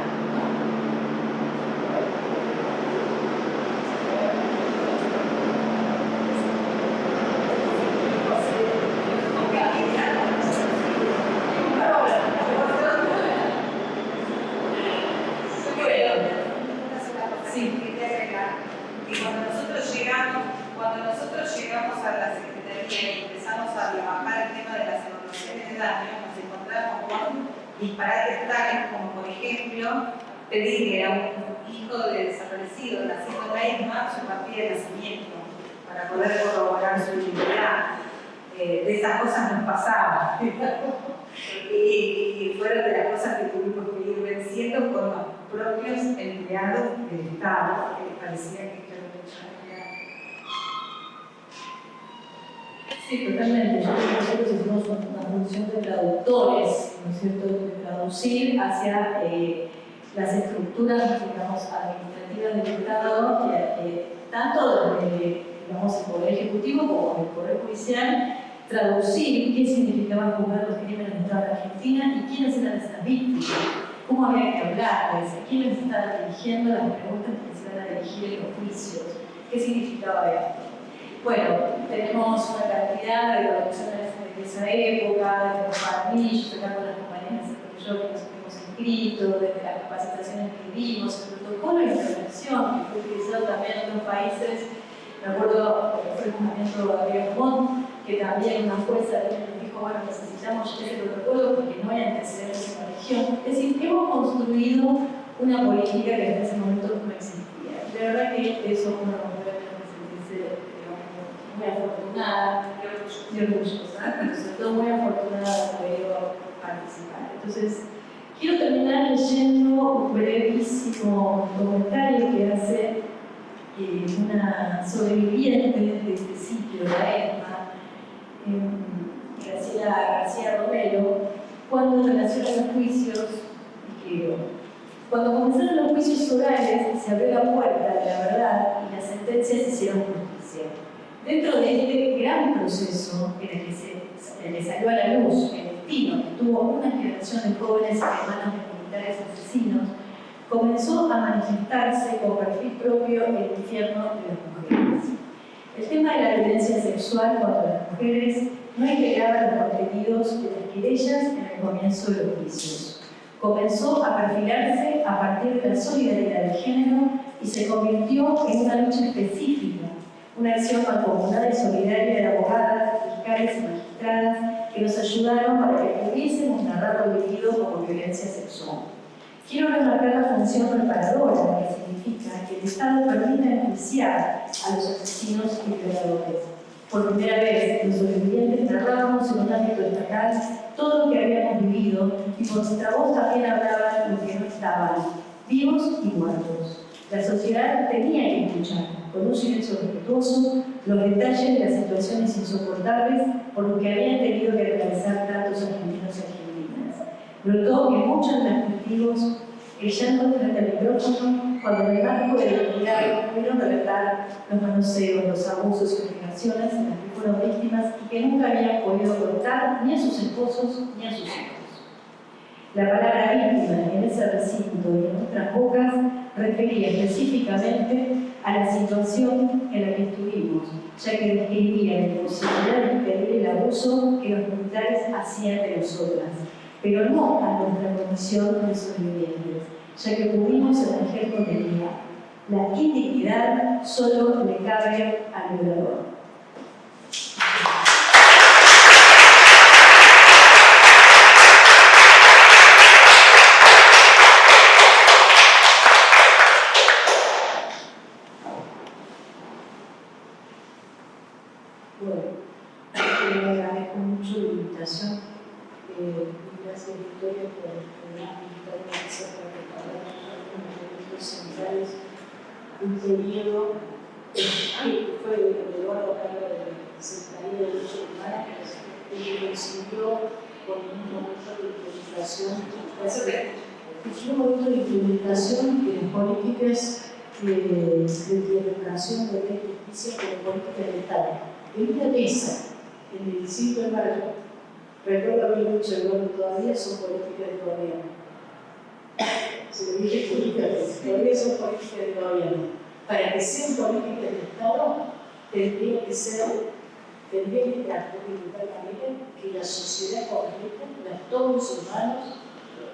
Cuando nosotros llegamos a la Secretaría y empezamos a trabajar el tema de las evaluaciones de daño, nos encontramos con disparates tales como, por ejemplo, pedirle a un hijo de desaparecido nacido en la isla su partida de nacimiento para poder corroborar su identidad. De esas cosas nos pasaban. Y fueron de las cosas que tuvimos que ir venciendo con los propios empleados del Estado, que les parecía que esto era mucho. Sí, totalmente. Yo creo que nosotros hicimos una función de traductores, ¿no es cierto?, de traducir hacia las estructuras, digamos, administrativas del Estado, tanto desde, digamos, el Poder Ejecutivo como el Poder Judicial, traducir qué significaba juzgar los crímenes de Estado en Argentina y quiénes eran esas víctimas, cómo había que hablarles, a quiénes estaban dirigiendo las preguntas que se iban a dirigir en los juicios, qué significaba esto. Bueno, tenemos una cantidad de traducciones de esa época, de los panillos, acá con las compañeras que nos hemos escrito, desde las capacitaciones que dimos, el protocolo de intervención que fue utilizado también en otros países. Me acuerdo que fue el juzgamiento de Gabriel Montt, que también una jueza nos dijo, bueno, necesitamos ese protocolo porque no hay antecedentes en la región. Es decir, hemos construido una política que en ese momento no existía. De verdad que eso uno no puede sentirse muy afortunada y orgullosa, pero sobre todo muy afortunada de haber participado. Entonces, quiero terminar leyendo un brevísimo comentario que hace una sobreviviente de este sitio, la ESMA, Graciela García Romero, cuando relaciona los juicios, escribió: cuando comenzaron los juicios orales, se abrió la puerta de la verdad y las sentencias hicieron justicia. Dentro de este gran proceso en el que salió a la luz el destino que tuvo una generación de jóvenes en manos de militares asesinos, comenzó a manifestarse con perfil propio el infierno de las mujeres. El tema de la violencia sexual contra las mujeres no integraba los contenidos de las querellas en el comienzo de los juicios. Comenzó a perfilarse a partir de la solidaridad de género y se convirtió en una lucha específica, una acción mancomunada y solidaria de abogadas, fiscales y magistradas que nos ayudaron para que pudiésemos narrar lo vivido como violencia sexual. Quiero remarcar la función reparadora que significa que el Estado permita enjuiciar a los asesinos y violadores. Por primera vez, los sobrevivientes narrábamos en un ámbito estatal todo lo que habíamos vivido y por nuestra voz también hablaban los que no estaban, vivos y muertos. La sociedad tenía que escuchar, con un silencio respetuoso, los detalles de las situaciones insoportables por los que habían tenido que atravesar tantos argentinos y argentinas. Brotó en muchos de los testigos el llanto frente al micrófono cuando en el marco de la unidad pudieron relatar los manoseos, los abusos y obligaciones en las que fueron víctimas y que nunca habían podido contar ni a sus esposos ni a sus hijos. La palabra víctima en ese recinto y en nuestras bocas refería específicamente a la situación en la que estuvimos, ya que describía la imposibilidad de impedir el abuso que los militares hacían de nosotras, pero no a nuestra condición de sobrevivientes, ya que pudimos emerger con dignidad. La indignidad solo le cabe al violador. Bueno, le agradezco mucho la invitación. Gracias, Victoria, por invitarme a hacer unos elementos centrales de un periodo que fue el que llevó a la carga de la Secretaría de Derechos Humanos, que es un periodo coincidió con un momento de implementación, un momento de implementación de las políticas de implementación de la ley de justicia como política de Estado. En una mesa, en el 5 de mayo, recuerdo haber dicho el gobierno, todavía son políticas de gobierno. Se lo dije públicamente, todavía son políticas de gobierno. Para que sean políticas de Estado, tendría que implementar también que la sociedad completa las tome en sus manos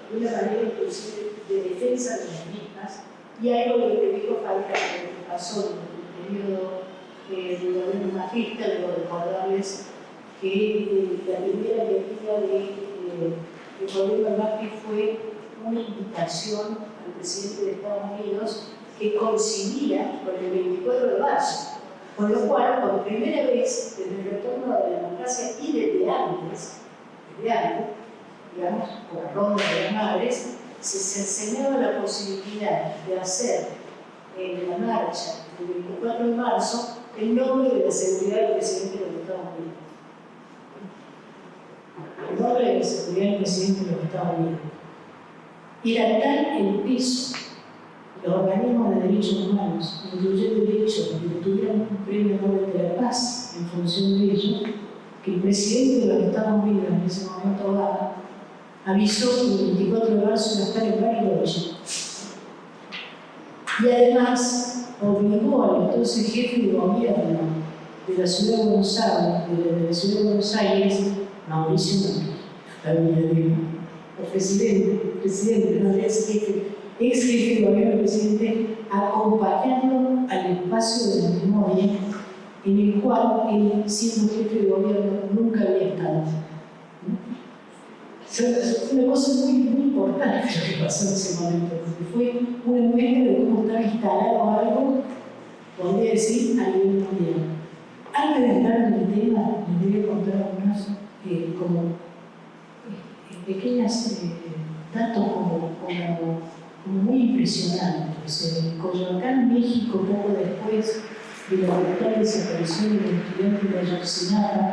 de una manera inclusive de defensa de las mismas. Y algo de lo que dijo Falca, lo que pasó en el periodo del gobierno macrista, debo recordarles que la primera medida del gobierno Macri fue una invitación al presidente de Estados Unidos que coincidía con el 24 de marzo. Con lo cual, por primera vez, desde el retorno a la democracia y desde antes, digamos, por la ronda de las madres, se enseñaba la posibilidad de hacer en la marcha del 24 de marzo el nombre de la seguridad del presidente de los Estados Unidos. El nombre de la seguridad del presidente de los Estados Unidos. Era tal el peso los organismos de derechos humanos, incluyendo el hecho de que tuvieran un premio Nobel de la Paz en función de ello, que el presidente de los Estados Unidos, en ese momento Obama, avisó que el 24 de marzo iba a estar en Bariloche. Y además obligó al entonces jefe de gobierno de la ciudad de Buenos Aires, Mauricio Macri, presidente, no ex jefe de gobierno, presidente, acompañando al espacio de la memoria en el cual él, siendo jefe de gobierno, nunca había estado. Fue una cosa muy importante lo que pasó en ese momento, porque fue una muestra de cómo estaba instalado algo, podría decir, a nivel mundial. Antes de entrar en el tema, les voy a contar algunos como pequeños datos como muy impresionantes. En Coyoacán, México, poco después de la brutal desaparición del estudiante de Ayotzinapa,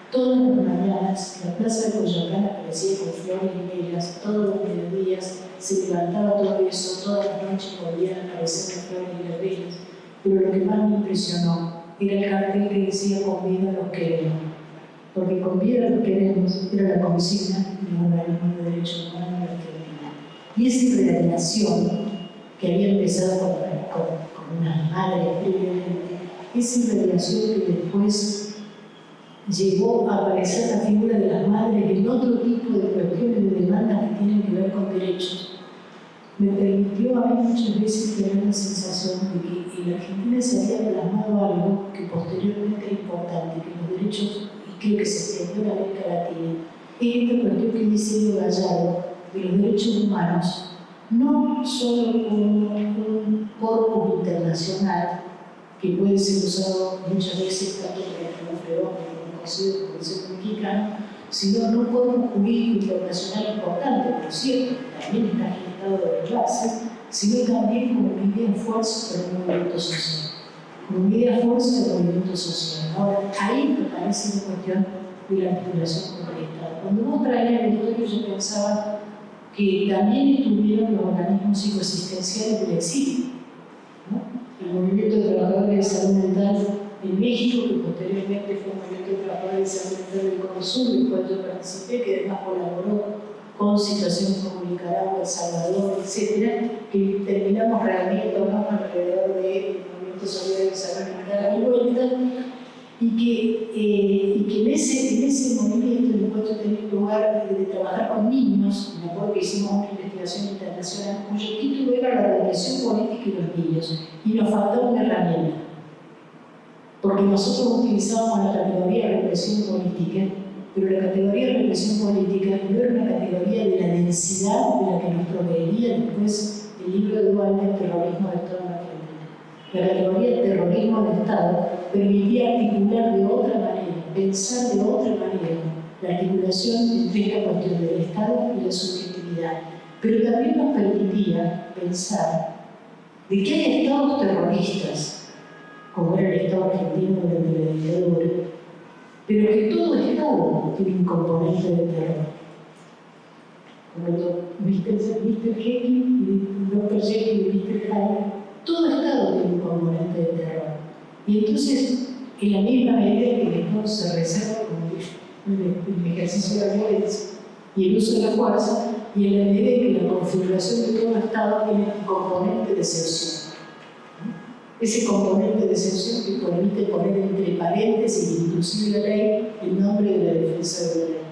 todas las mañanas la plaza de Coyoacán aparecía con flores y velas, todos los mediodías se levantaba todo eso, todas las noches volvían a aparecer las flores y las velas. Pero lo que más me impresionó era el cartel que decía: con vida los queremos. Porque con vida los queremos era la consigna de un organismo de derechos humanos en Argentina. Y esa relación que había empezado con unas madres previamente, esa relación que después llegó a aparecer la figura de las madres en otro tipo de cuestiones de demandas que tienen que ver con derechos, me permitió a mí muchas veces tener la sensación de que en la Argentina se había plasmado algo que posteriormente era importante, que los derechos, y creo que se extendió en América Latina, es esta cuestión que dice Edo Gallardo de los derechos humanos, no solo como un corpus internacional que puede ser usado muchas veces tanto por el Fredón como conocido por el centro mexicano, sino en un corpus jurídico internacional importante, por cierto, que también está en estado de base, sino también como medida de esfuerzo para el movimiento social. Como medida de esfuerzo del movimiento social. Ahora, ahí me parece una cuestión de la articulación con el Estado. Cuando vos traías la historia, yo pensaba que también estuvieron los organismos psicoasistenciales del exilio, ¿no? El movimiento de trabajadores de salud mental en México, que posteriormente fue un movimiento de trabajadores de salud mental del Cono Sur, del cual yo participé, que además colaboró con situaciones como Nicaragua, El Salvador, etcétera, que terminamos reuniéndonos alrededor del movimiento solidario de salud mental a mi vuelta, y que en ese movimiento, en el cual yo tenía lugar de trabajar con niños, me acuerdo que hicimos una investigación internacional cuyo título era la represión política y los niños, y nos faltaba una herramienta, porque nosotros utilizábamos la categoría de represión política, pero la categoría de represión política no era una categoría de la densidad de la que nos proveería después el libro de Duarte, El terrorismo de Estado en Argentina. La categoría de terrorismo de Estado permitía articular de otra manera, pensar de otra manera la articulación entre esta cuestión del Estado y la subjetividad, pero también nos permitía pensar de que hay estados terroristas, como era el Estado argentino durante la dictadura, pero que todo Estado tiene un componente de terror. Cuando Mr. Jekyll y Dr. Jekyll y Mr. Hyde, todo Estado tiene un componente de terror. Y entonces, en la misma medida que el Estado se reserva con el ejercicio de la violencia y el uso de la fuerza, y en la medida que la configuración de todo Estado tiene un componente de excepción. Ese componente de excepción que permite poner entre paréntesis, inclusive la ley, el nombre de la defensa de la ley.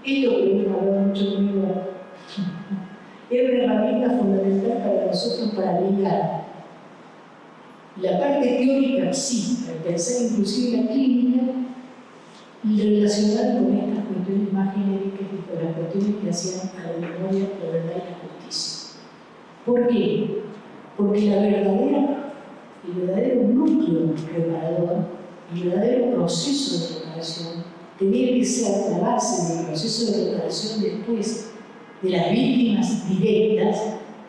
Esto que hemos hablado mucho conmigo es una herramienta fundamental para nosotros para ligar la parte teórica, sí, para pensar inclusive la clínica y relacionar con estas cuestiones más genéricas y con las cuestiones que hacían a la memoria, la verdad y la justicia. ¿Por qué? Porque el verdadero núcleo reparador, el verdadero proceso de reparación, tenía que ser la base del proceso de reparación después de las víctimas directas,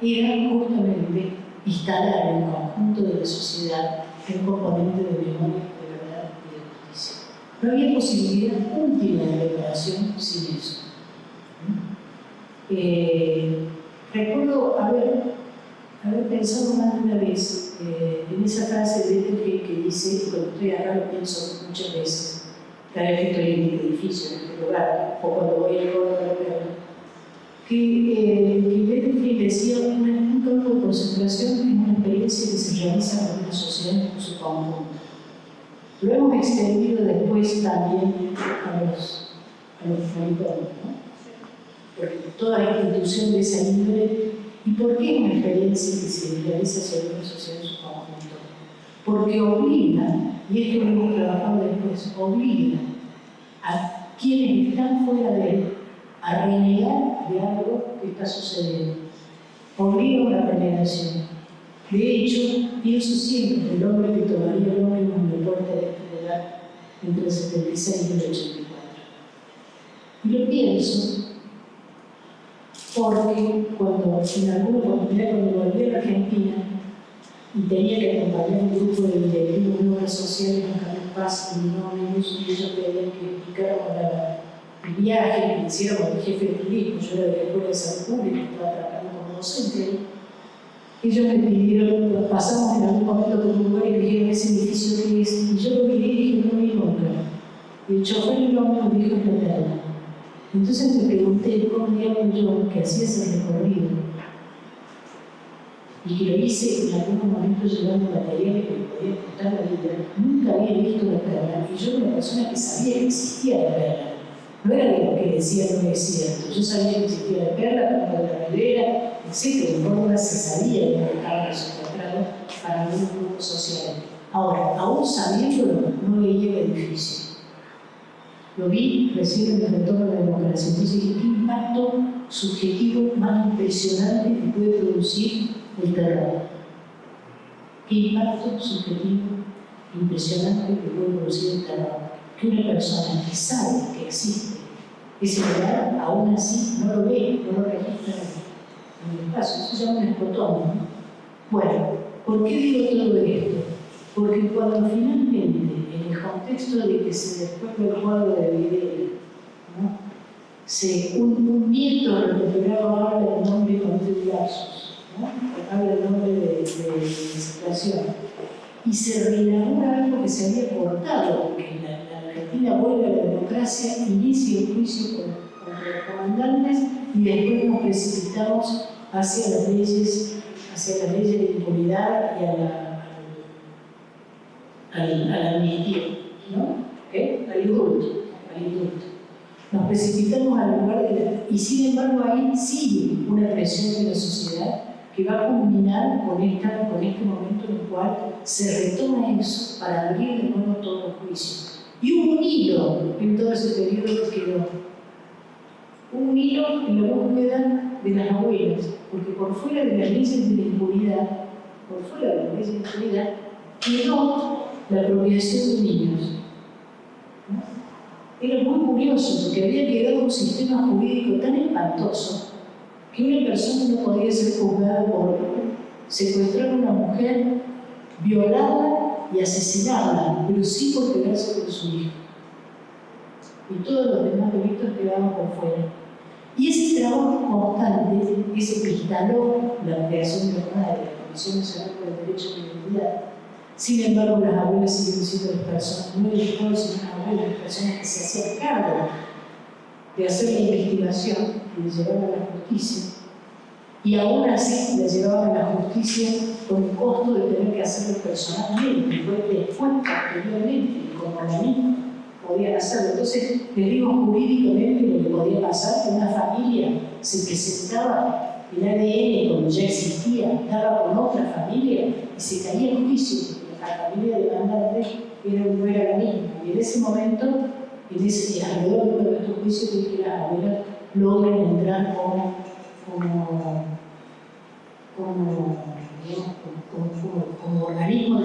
era justamente instalar en el conjunto de la sociedad un componente de memoria, de verdad y de justicia. No había posibilidad última de reparación sin eso. Recuerdo haber pensado más de una vez en esa frase de Bettelheim que dice, y cuando estoy acá lo pienso muchas veces, cada vez que estoy en este edificio, en este lugar, o cuando voy al Coro de la Perla, que Bettelheim decía un campo de concentración es una experiencia que se realiza en una sociedad en su conjunto. Lo hemos extendido después también a los manicomios, ¿no? Porque toda la institución de esa índole. ¿Y por qué es una experiencia que se realiza sobre una sociedad en su conjunto? Porque obliga, y esto lo hemos trabajado después, obliga a quienes están fuera de él a renegar de algo que está sucediendo. Obliga a una renegación. De hecho, pienso siempre el hombre que tomaría el hombre en el deporte de esta edad entre el 76 y el 84. Y lo pienso porque cuando en alguna oportunidad, cuando volví a la Argentina y tenía que acompañar un grupo de directivos de obras sociales en Carlos Paz y no ómnibus, y ellos tenían que explicar para el viaje que hicieron con el jefe de turismo, yo era directora de salud pública, estaba trabajando como docente. Ellos me pidieron, pasamos en algún momento por un lugar y me dijeron ese edificio que es, y yo lo miré y dije, no vi nunca. Y el chofer del ómnibus me dijo, es la Perla. Entonces me pregunté cómo diablos yo, que hacía ese recorrido, y que lo hice en algún momento llevando materiales que me podían costar la vida, nunca había visto la Perla, y yo era una persona que sabía que existía la Perla. No era de lo que decía no es cierto. Yo sabía que existía la Perla, como la Ribera, etc. En Córdoba se sabía que estaban secuestrados para algunos grupos sociales. Ahora, aún sabiéndolo, no veía el edificio. Lo vi recién en el retorno a la democracia. Entonces, ¿qué impacto subjetivo más impresionante que puede producir el terror? ¿Qué impacto subjetivo impresionante que puede producir el terror? Que una persona que sabe que existe ese lugar, aún así no lo ve, no lo registra en el espacio. Eso se llama un escotón, ¿no? Bueno, ¿por qué digo todo esto? Porque cuando finalmente, en el contexto de que se después el cuadro de Videla, ¿no? Un nieto recuperaba habla el nombre con tres lazos, ¿no? Habla el nombre de situación. Y se reelabora algo que se había cortado, porque la Argentina vuelve a la democracia, inicia el juicio contra los comandantes y después nos precipitamos hacia las leyes de impunidad y a la amnistía, ¿no? Al indulto. Nos precipitamos al lugar de la... Y sin embargo ahí sigue una presión de la sociedad que va a culminar con este momento en el cual se retoma eso para abrir de nuevo todos los juicios. Y hubo un hilo en todo ese periodo que quedó. Un hilo en la búsqueda de las abuelas, porque por fuera de las leyes de la impunidad, quedó la apropiación de niños. ¿No? Era muy curioso porque había quedado un sistema jurídico tan espantoso que una persona no podía ser juzgada por secuestrar a una mujer, violarla y asesinarla, pero sí por quedarse con su hijo. Y todos los demás delitos quedaban por fuera. Y ese trabajo constante, ese que instaló la creación de la Comisión Nacional por el Derecho a la Identidad. Sin embargo, las abuelas siguen siendo las personas, no el Estado, sino las abuelas, las personas que se hacían cargo de hacer la investigación que les llevaban a la justicia. Y aún así la llevaban a la justicia con el costo de tener que hacerlo personalmente, y fue después, posteriormente, como organismo podían hacerlo. Entonces, les digo jurídicamente lo que podía pasar, que una familia se presentaba el ADN cuando ya existía, daba con otra familia y se caía en juicio, porque la familia demandante no era la misma. Y en ese momento, alrededor de uno de estos juicios, es que las abuelas logran entrar como organismo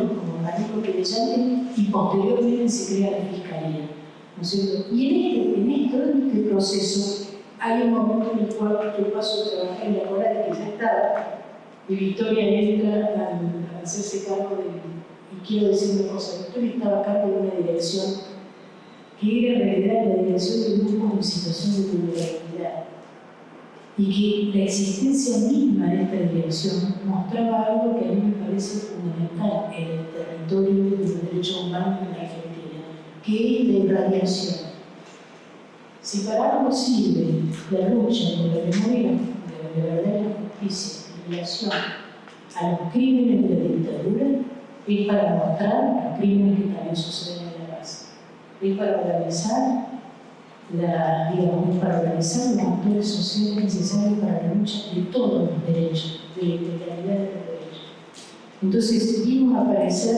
querellante y posteriormente se crea la fiscalía, ¿no es cierto? Y en este proceso hay un momento en el cual yo paso a trabajar en la hora de que ya estaba y Victoria entra a hacerse cargo y quiero decir una cosa, Victoria estaba a cargo de una dirección que era en realidad la dirección de grupos en situación de vulnerabilidad. Y que la existencia misma de esta dirección mostraba algo que a mí me parece fundamental en el territorio de los derechos humanos en la Argentina, que es la irradiación. Si para algo sirve la lucha por la memoria de la verdad y la justicia en relación a los crímenes de la dictadura, es para mostrar los crímenes que también suceden en la paz. Es para organizar para organizar los actores sociales necesarios para la lucha de todos los derechos, de la integralidad de los derechos. Entonces, vimos aparecer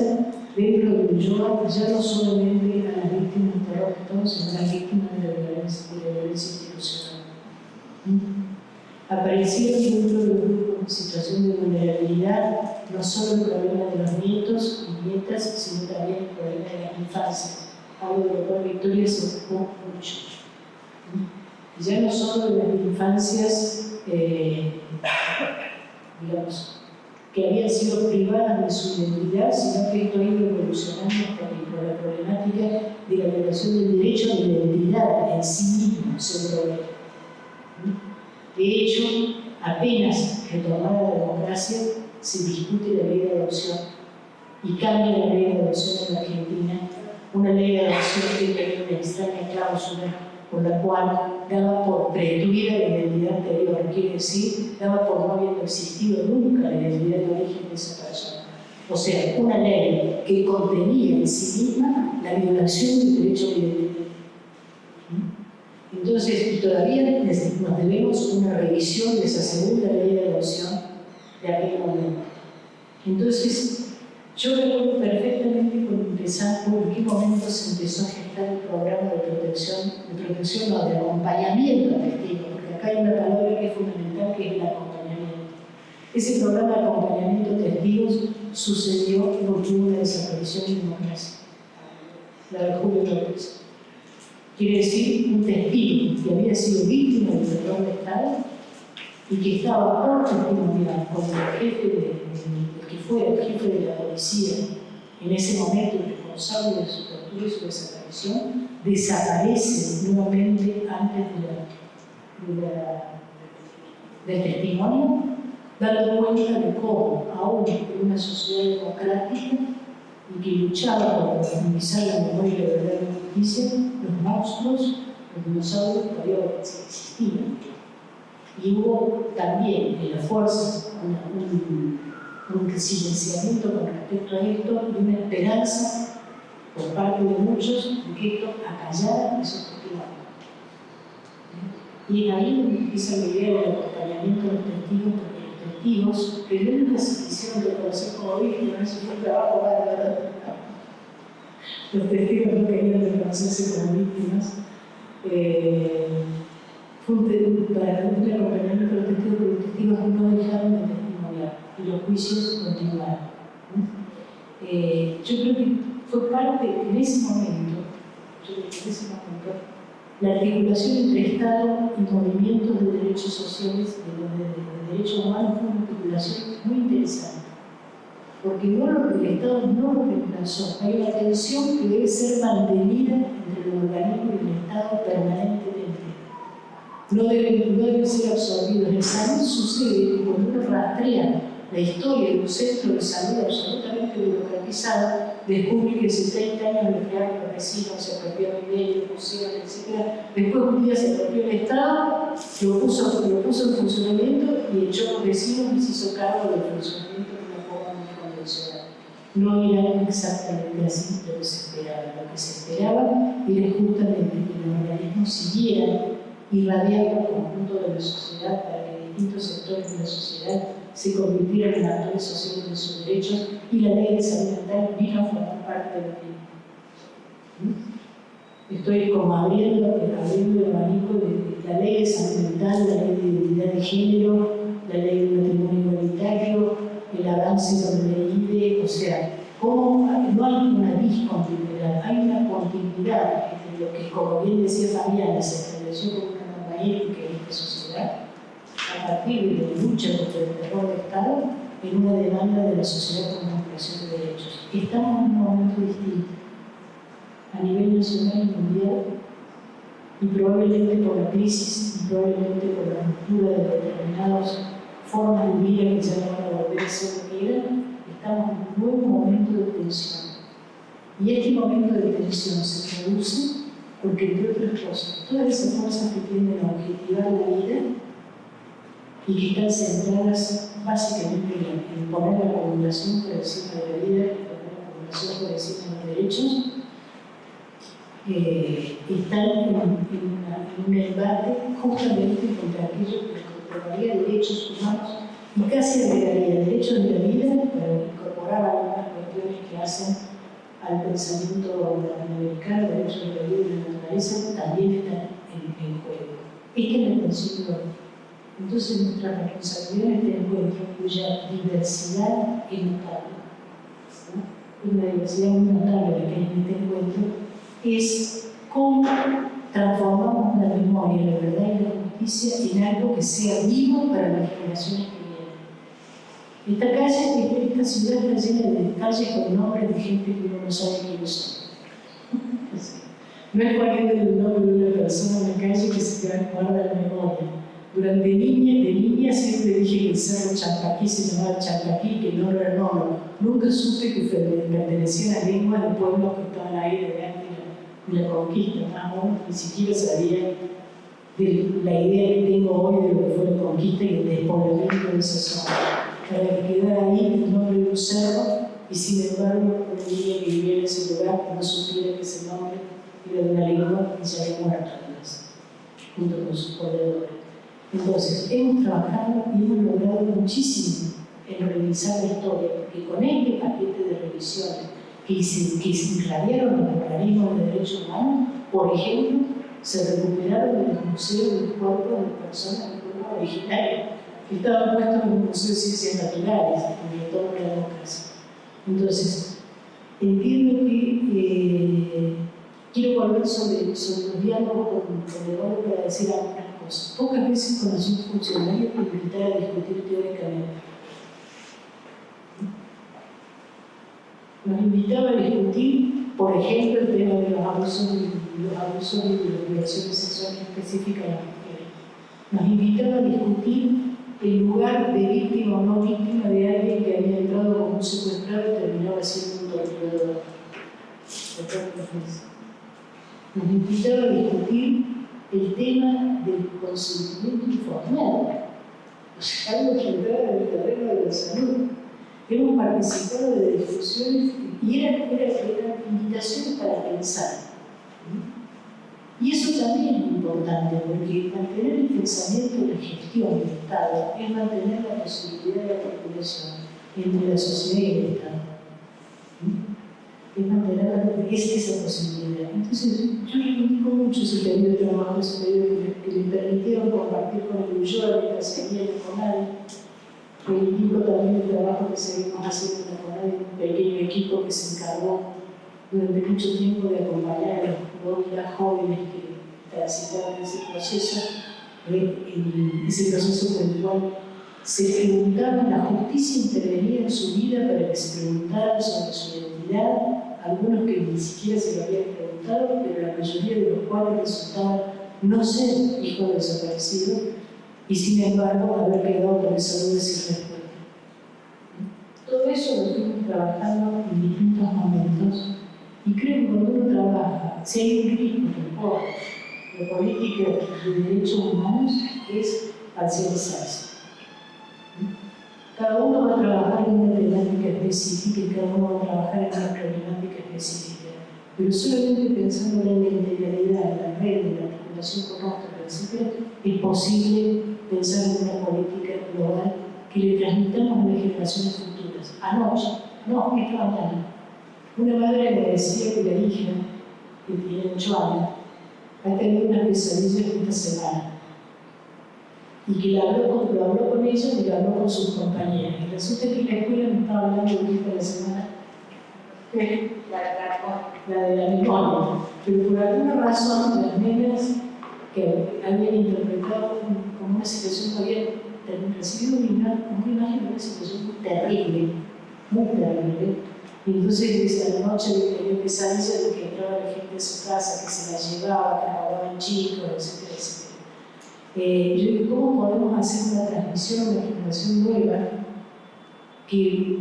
dentro de Ulloa ya no solamente a las víctimas del terror de Estado, sino a las víctimas de la violencia institucional. Aparecieron dentro de los grupos en situación de vulnerabilidad no solo el problema de los nietos y nietas, sino también el problema de las infancias, algo de lo cual Victoria se ocupó mucho. Ya no solo de las infancias, digamos, que habían sido privadas de su identidad, sino que esto ha ido evolucionando por la problemática de la violación del derecho a la identidad en sí mismo, ese problema. De hecho, apenas retomada la democracia, se discute la ley de adopción y cambia la ley de adopción en la Argentina, una ley de adopción que tenía una extraña cláusula por la cual daba por pretuida la identidad anterior, quiere decir, daba por no habiendo existido nunca la identidad de origen de esa persona. O sea, una ley que contenía en sí misma la violación del derecho a la identidad. Entonces, todavía nos debemos una revisión de esa segunda ley de adopción de aquel momento. Entonces, yo recuerdo perfectamente cuando empezamos, en qué momento se empezó a gestar el programa de protección, no, de acompañamiento a testigos, porque acá hay una palabra que es fundamental, que es el acompañamiento. Ese programa de acompañamiento a testigos sucedió porque hubo una desaparición de democracia, la de Julio López. Quiere decir, un testigo que había sido víctima del terror de Estado y que estaba por testimoniar como el que fuera el jefe de la policía en ese momento, el responsable de su tortura y su desaparición, desaparece nuevamente antes del testimonio, dando cuenta de cómo, aún en una sociedad democrática y que luchaba por profundizar la memoria y la verdad y la justicia, los monstruos, los dinosaurios todavía existían. Y hubo también en las fuerzas un silenciamiento con respecto a esto y una esperanza por parte de muchos de que esto acallara esos testimonios. Y ahí donde empieza la idea del acompañamiento de los testigos, porque los testigos que nunca se quisieron reconocer como víctimas, eso fue un trabajo bárbaro. Los testigos no querían reconocerse como víctimas. Fue para un acompañamiento de los testigos, porque los testigos no dejaron de testimoniar y los juicios continuaron. Yo creo que fue parte, en ese momento, la articulación entre Estado y movimientos de derechos sociales, de derechos humanos, fue una articulación muy interesante. porque el Estado no lo reemplazó. Hay una tensión que debe ser mantenida entre los organismos y el Estado permanentemente. No deben ser absorbidos. En salud sucede que cuando uno rastrea la historia de un centro de salud absolutamente burocratizado, descubre que hace 30 años lo crearon los vecinos, se apropiaron de ellos, pusieron, etc. Después un día se apropió el Estado, lo puso en funcionamiento y echó a los vecinos y se hizo cargo del funcionamiento de una forma muy convencional. No era exactamente así lo que se esperaba. Lo que se esperaba era justamente que los organismos siguieran irradiando el conjunto de la sociedad para que distintos sectores de la sociedad se convirtieran en actores sociales de sus derechos, y la ley de salud mental vino a formar parte de ello. Estoy como abriendo el abanico de la ley de salud mental, la ley de identidad de género, la ley de matrimonio igualitario, el avance con la ley IDE, o sea, como no hay una discontinuidad, hay una continuidad entre lo que, como bien decía Fabiana, se estableció como una norma ética en esta sociedad, a partir de la lucha contra el terror de Estado, en una demanda de la sociedad con ampliación de derechos. Estamos en un momento distinto, a nivel nacional y mundial, y probablemente por la crisis, y probablemente por la ruptura de determinadas formas de vida que ya no van a volver a ser lo que eran, estamos en un nuevo momento de tensión. Y este momento de tensión se produce porque, entre otras cosas, todas esas fuerzas que tienden a objetivar la vida y que están centradas básicamente en poner la acumulación por encima de la vida y poner la acumulación por encima de los derechos, están en un embate justamente contra aquello que incorporaría derechos humanos y casi agregaría derechos de la vida para incorporar algunas cuestiones que hacen al pensamiento latinoamericano, derechos de la vida y de la naturaleza, también están en juego. Esta es la tensión global. Entonces nuestra responsabilidad en este encuentro, cuya diversidad es notable, ¿no? Una diversidad muy notable la que hay en este encuentro, es cómo transformamos la memoria, la verdad y la justicia en algo que sea vivo para las generaciones que vienen. Esta ciudad está llena de calles con nombres de gente que uno no sabe quiénes son. No es poniendo el nombre de una persona en la calle que se te guarda la memoria. Durante de niña siempre dije que el cerro Champaquí se llamaba Champaquí, que no era Nono. Nunca supe que pertenecía a la lengua de pueblos que estaban ahí desde antes de la conquista. Aún ni siquiera sabía de la idea que tengo hoy de lo que fue la conquista y el despoblamiento de esa zona. Para que quedara ahí el nombre de un cerro, y sin embargo, una niña que vivía en ese lugar no supiera que ese nombre era de una lengua que se había muerto además, junto con sus pobladores. Entonces, hemos trabajado y hemos logrado muchísimo en revisar la historia, porque con este paquete de revisiones que se irradiaron los organismos de derechos humanos, por ejemplo, se recuperaron en el Museo del Cuerpo de Personas del Pueblo Originario, que estaban puestos en el Museo de Ciencias Naturales, en el entorno de la democracia. Entonces, entiendo que quiero volver sobre los diálogos con Eduardo para decir algunas cosas. Pocas veces conocí un funcionario que invitara a discutir teóricamente. Nos invitaba a discutir, por ejemplo, el tema de los abusos y las violaciones sexuales específicas de las mujeres. Nos invitaba a discutir el lugar de víctima o no víctima de alguien que había entrado como un secuestrado y terminaba siendo un torturador. Nos invitaba a discutir el tema del consentimiento informal, o sea, algo que entraba en el terreno de la salud. Hemos participado de discusiones y eran invitaciones para pensar. Y eso también es importante, porque mantener el pensamiento de la gestión del Estado es mantener la posibilidad de articulación entre la sociedad y el Estado. Es mantener esa posibilidad. Entonces, yo reivindico mucho ese periodo de trabajo, ese periodo que me permitieron compartir con el Ulloa mientras seguía en el CONADE. Reivindico también el trabajo que seguimos haciendo en la CONADE, un pequeño equipo que se encargó durante mucho tiempo de acompañar a los móviles jóvenes que transitaban ese proceso por el cual se preguntaban, la justicia intervenía en su vida para que se preguntaran sobre su identidad, algunos que ni siquiera se lo habían preguntado, pero la mayoría de los cuales resultaban no ser hijos desaparecidos y sin embargo haber quedado con esa duda sin respuesta. Todo eso lo estuvimos trabajando en distintos momentos y creo que cuando uno trabaja, si hay un ritmo por la política de derechos humanos es parcializarse. Cada uno va a trabajar en una temática específica y cada uno va a trabajar en una problemática específica. Pero solamente pensando en la integralidad, en la red, en la articulación con otros principios, es posible pensar en una política global que le transmitamos a las generaciones futuras. Anoche, no, esta mañana, una madre me decía que la hija, que tiene 8 años, ha tenido una pesadilla esta semana. Y que lo habló con ella y lo habló con sus compañeras. Y resulta que en la escuela me estaba hablando de la semana, la de la memoria. Pero por alguna razón, las nenas que habían interpretado como una situación que habían recibido una imagen de una situación muy terrible. Y entonces a la noche tenía pesadillas de que entraba la gente a su casa, que se la llevaba, que robaban chicos, etcétera, etcétera. Yo digo, ¿cómo podemos hacer una transmisión a una generación nueva que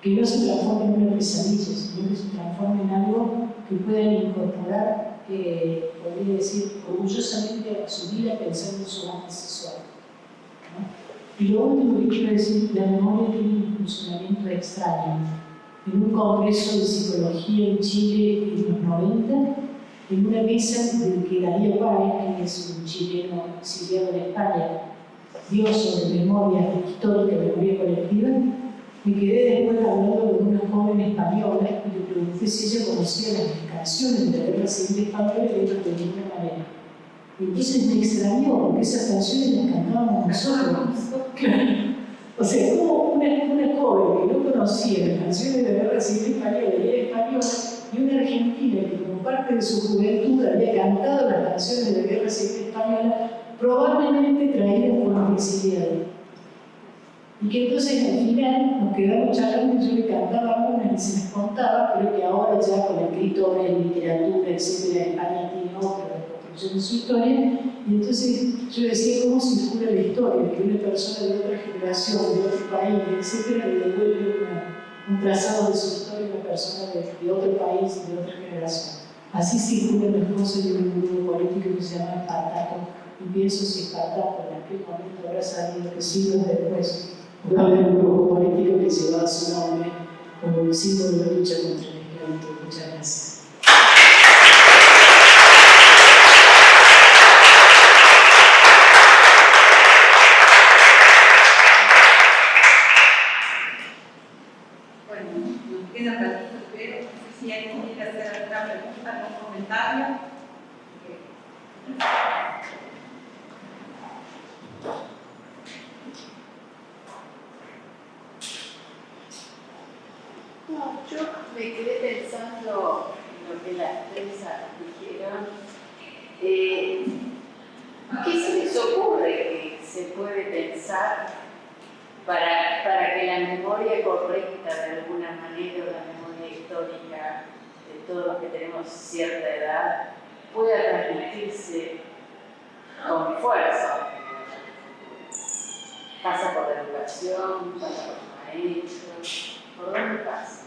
no se transforme en una pesadilla, sino que se transforme en algo que puedan incorporar, podría decir, orgullosamente a su vida pensando en su base sexual? ¿No? Y lo último que quiero decir, la memoria tiene un funcionamiento extraño. En un congreso de psicología en Chile en los 90, en una mesa de que Darío Páez, que es un chileno exiliado en España, dio sobre memoria histórica, memoria colectiva, me quedé después hablando con una joven española y le pregunté si ella conocía las canciones de la guerra civil española y le dijo de ninguna manera. Y entonces me extrañó, porque esas canciones las cantábamos nosotros. Claro. O sea, como una joven que no conocía las canciones de la guerra civil española y era española, y una argentina que como parte de su juventud había cantado las canciones de la guerra civil española, probablemente traídas por los exiliados. Y que entonces al final nos quedamos charlando y yo le cantaba algunas y se les contaba, pero que ahora ya con escritores, literatura, etc., España tiene otra reconstrucción de su historia. Y entonces yo decía cómo circula la historia, que una persona de otra generación, de otro país, etc., le devuelve un trazado de su historia a una persona de otro país, de otra generación. Así circulan las cosas de un grupo político que se llama Espartaco. Y pienso si Espartaco en aquel momento habrá sabido que siglos después va a haber un grupo político que lleva su nombre como el símbolo de la lucha contra la esclavitud. Muchas gracias. Queda ratito, pero no sé si alguien quiere hacer alguna pregunta, algún comentario. No, yo me quedé pensando en lo que las tres dijeron. ¿Qué se les ocurre que se puede pensar para que la memoria correcta de alguna manera, la memoria histórica de todos los que tenemos cierta edad, pueda transmitirse con fuerza? Pasa por la educación, pasa por los maestros, ¿por dónde pasa?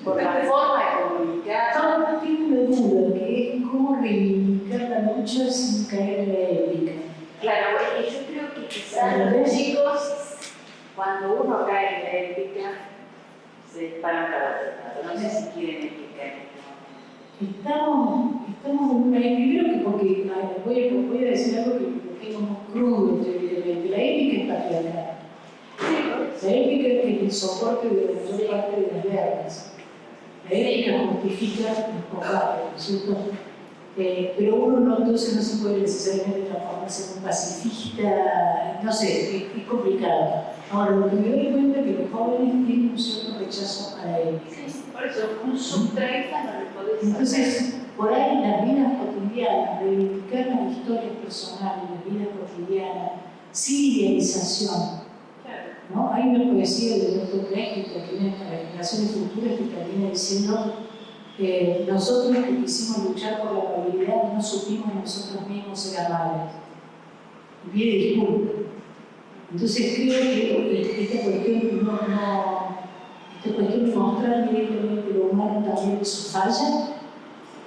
Por la forma de comunicar. Ahora tengo una duda, que es cómo reivindicar la lucha sin caer en la épica. Claro, yo creo que quizás los chicos, cuando uno cae en la épica, se disparan para otro lado. No sé si quieren explicar esto. Estamos en una épica, creo que porque voy a decir algo que lo tengo muy crudo, evidentemente. La épica es patriarcal. La épica es el soporte de la mayor parte de las guerras. La épica justifica los combates, ¿no es cierto? pero uno no, entonces no se puede necesariamente transformarse en un pacifista, no sé, es complicado. Ahora, lo que me doy cuenta es que los jóvenes tienen un cierto rechazo a la ética. Sí, por eso, un sub-30 no le podés hacer. Entonces, por ahí las vidas cotidianas, reivindicar las historias personales, las vidas cotidianas, sin idealización. ¿No? Hay una poesía de Bertolt Brecht que termina para generaciones futuras que termina diciendo que nosotros que quisimos luchar por la amabilidad no supimos nosotros mismos ser amables. Y pide disculpas. Entonces creo que esta cuestión de mostrar directamente lo humano también de su falla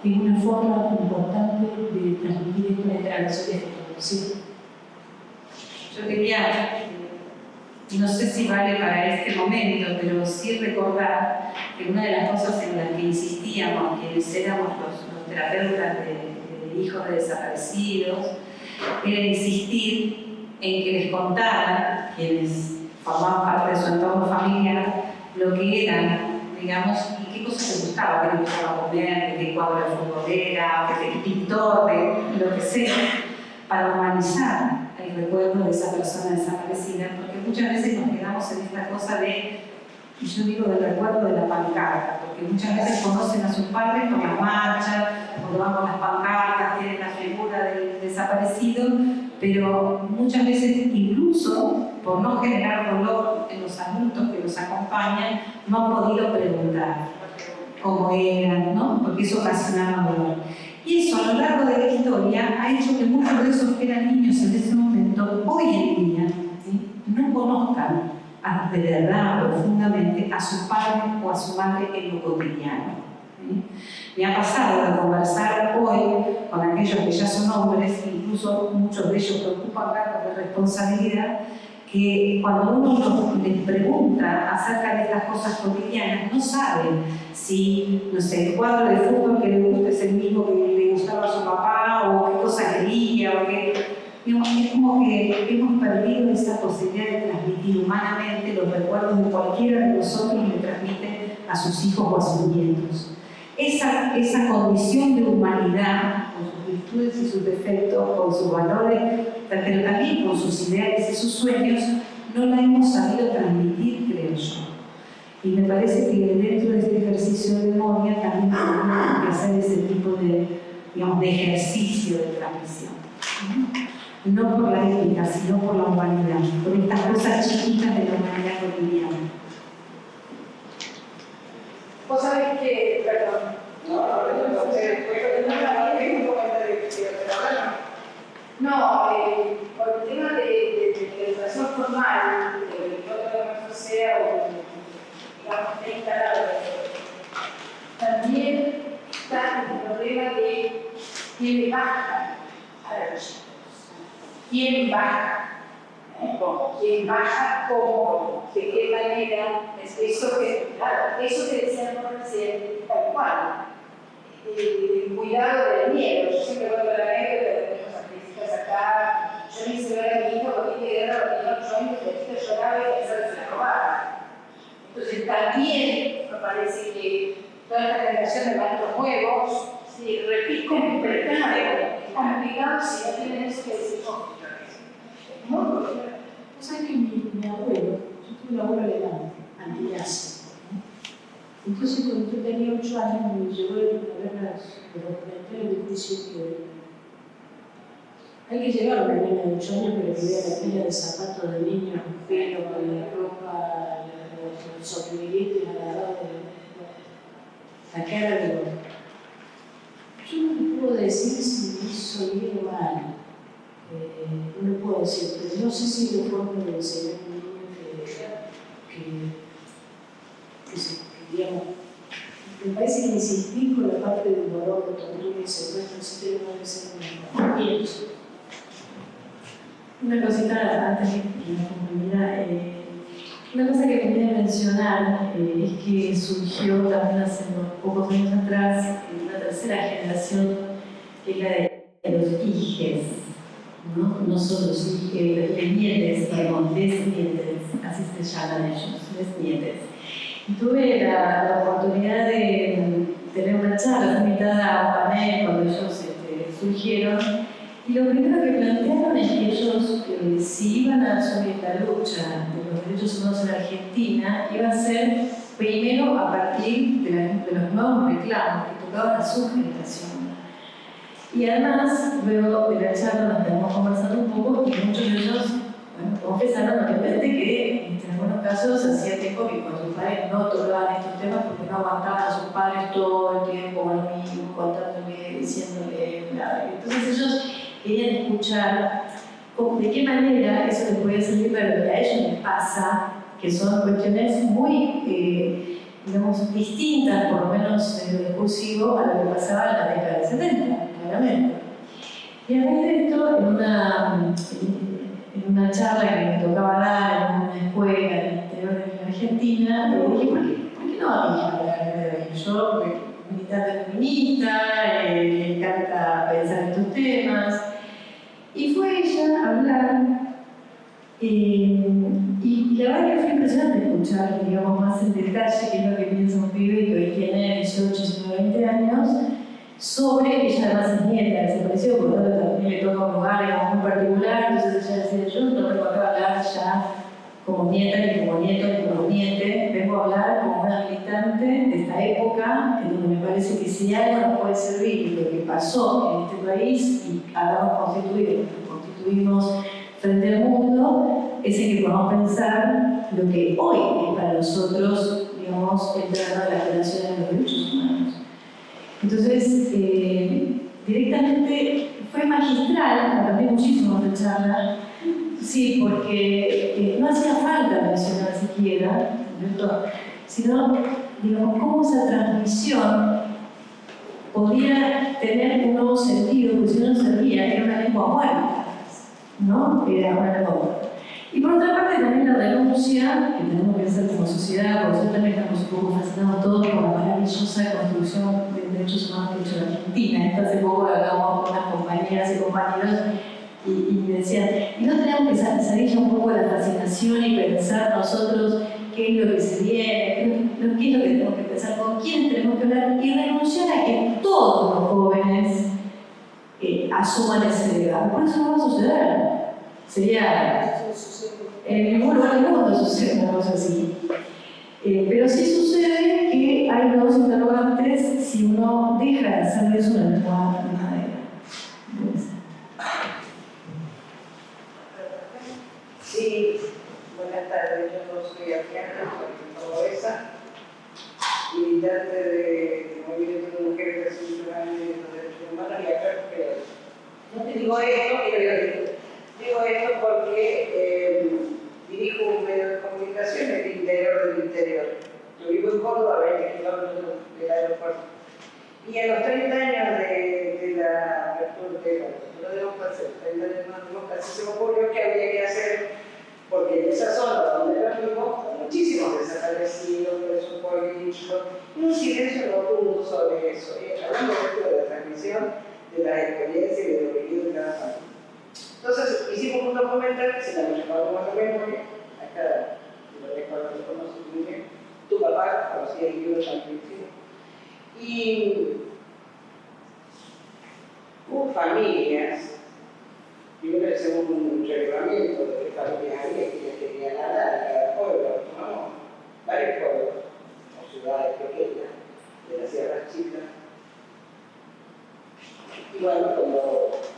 es una forma importante de transmitir esto en la relación de ¿sí? Yo quería, no sé si vale para este momento, pero sí recordar que una de las cosas en las que insistíamos quienes éramos los terapeutas de hijos de desaparecidos era insistir en que les contaran, quienes formaban parte de su entorno familiar, lo que eran, digamos, y qué cosas les gustaba, qué les gustaba comer, qué cuadro de futbolera, qué pintor, de lo que sea, para humanizar el recuerdo de esa persona desaparecida, porque muchas veces nos quedamos en esta cosa de, yo digo, del recuerdo de la pancarta, porque muchas veces conocen a sus padres por las marchas, cuando van con las pancartas, tienen la figura del desaparecido, pero muchas veces incluso por no generar dolor en los adultos que los acompañan, no han podido preguntar cómo eran, ¿no? Porque eso ocasionaba dolor. Y eso a lo largo de la historia ha hecho que muchos de esos que eran niños en ese momento, hoy en día, ¿sí?, no conozcan de verdad, profundamente, a su padre o a su madre en lo cotidiano. ¿Sí? Me ha pasado de conversar hoy con aquellos que ya son hombres, incluso muchos de ellos que ocupan cargos de responsabilidad, que cuando uno les pregunta acerca de estas cosas cotidianas, no saben si, no sé, el cuadro de fútbol que le gusta es el mismo que le gustaba a su papá, o qué cosa quería, o qué. Digamos, es como que hemos perdido esa posibilidad de transmitir humanamente los recuerdos de cualquiera de nosotros y le transmite a sus hijos o a sus nietos. Esa condición de humanidad, con sus virtudes y sus defectos, con sus valores, pero también con sus ideales y sus sueños, no la hemos sabido transmitir, creo yo. Y me parece que dentro de este ejercicio de memoria también tenemos que hacer ese tipo de, digamos, de ejercicio de transmisión. No por la ética, sino por la humanidad, por estas cosas chiquitas de la humanidad cotidiana. Vos sabés que, perdón, por el tema de educación formal, de que otra cosa sea, o digamos, está instalado, también está el problema de quién le baja a los chicos. ¿Quién baja? ¿Quién baja cómo? ¿De qué manera? Eso que, claro, eso que decíamos recién, tal cual. El cuidado del miedo. Yo siempre cuento la anécdota de las artistas acá. Yo me hice ver a mi hijo porque de guerra a los 8 años, la chica lloraba y pensaba que se la robaba. Entonces también me parece que toda esta generación de maestros nuevos, sí, repito, es complicado si no tienen eso que decir yo. Muy complicado. Vos sabés que mi abuelo, yo tuve un abuelo alemán, antillazo. Entonces, cuando yo tenía 8 años, me llevó a ver los documentales de juicio que hay que llevar a una nena de 8 años para que vea la pila de zapatos de niños, el pelo, la ropa, los sobrevivientes agarrados de la cara de los. Yo no le puedo decir si me hizo bien o mal. No lo puedo decir, pero no sé si es la forma de enseñar a un niño que digamos, me parece que insistir con la parte del dolor, de tortura y secuestro, sí no debe ser una pienso. Una cosita antes de la compañera, una cosa que quería mencionar es que surgió también hace unos pocos años atrás una tercera generación que es la de los hijes, no solo los hijes, los nietes, digamos, desnietes, así se llaman ellos, desnietes. Y tuve la oportunidad de tener una charla invitada a un panel cuando ellos surgieron. Y lo primero que plantearon es que ellos, si iban a asumir la lucha de los derechos humanos en Argentina, iba a ser primero a partir de los nuevos reclamos que tocaban a su generación. Y además, luego de la charla nos quedamos conversando un poco y muchos de ellos confesaron obviamente que en algunos casos hacía tiempo que con sus padres no tocaban estos temas porque no aguantaban a sus padres todo el tiempo con lo mismo, contándole, diciéndole, nada. Entonces ellos querían escuchar de qué manera eso les podía servir para lo que a ellos les pasa, que son cuestiones muy, digamos, distintas, por lo menos en lo discursivo, a lo que pasaba en la década del 70, claramente. Y a raíz de esto, en una charla que me tocaba dar en una escuela del interior de la Argentina, le dije, ¿por qué no a mi hija hablar de hoy? Yo, militante feminista, me encanta pensar en estos temas. Y fue ella a hablar, y la verdad que fue impresionante escuchar, digamos, más en detalle qué es lo que piensa un pibe que hoy tiene 18, 19, 20 años, sobre, ella además es nieta, desapareció, por lo tanto también le toca un lugar muy particular, entonces ella decía, yo no vengo acá a hablar ya como nieta, ni como nieto, ni como niete, vengo a hablar como una militante de esta época, en donde me parece que si algo nos puede servir de lo que pasó en este país, y habíamos constituido, nos constituimos frente al mundo, es en que podamos pensar lo que hoy es para nosotros, digamos, el terreno de la relación de los derechos humanos. Entonces, directamente fue magistral, aprendí muchísimo de charla, sí, porque no hacía falta mencionar siquiera, sino, digamos, cómo esa transmisión podía tener un nuevo sentido, porque si no servía, era una lengua muerta, ¿no? Era una lengua muerta. Y por otra parte también la renuncia, que tenemos que hacer como sociedad, por eso también estamos un poco fascinados todos por la maravillosa construcción de derechos humanos que ha hecho la Argentina. Esto hace poco lo hablábamos con unas compañeras y compañeros y me decían, ¿y no tenemos que salir ya un poco de la fascinación y pensar nosotros qué es lo que se viene, qué es lo que tenemos que pensar, con quiénes tenemos que hablar y renunciar a que todos los jóvenes asuman ese legado? Por eso no va a suceder. Sería, en ningún lugar del mundo sucede una cosa así. Pero sí sucede que hay dos interrogantes si uno deja de hacer de eso una lengua verdadera. Sí, buenas tardes, yo soy Adriana, soy cordobesa, militante del movimiento de mujeres que se ciudadanas de los derechos humanos y acá digo esto porque dirijo un medio de comunicación en el interior del interior. Yo vivo en Córdoba, a 20 kilómetros del aeropuerto. Y a los 30 años de la apertura de la democracia, se me ocurrió que había que hacer, porque en esa zona donde yo vivo, muchísimos desaparecidos, presos políticos, y un silencio rotundo sobre eso, hablando de la transmisión de las experiencias y de lo vivido en cada familia. Entonces hicimos un documental que se llama Llamado a la Memoria, acá lo recuerdo, lo conoces muy bien, tu papá conocía el libro también, y hubo familias, primero hicimos un reglamento de qué familias había que les querían hablar a cada pueblo, ¿no? Varios pueblos, o ciudades pequeñas, de las sierras chicas. Y bueno, como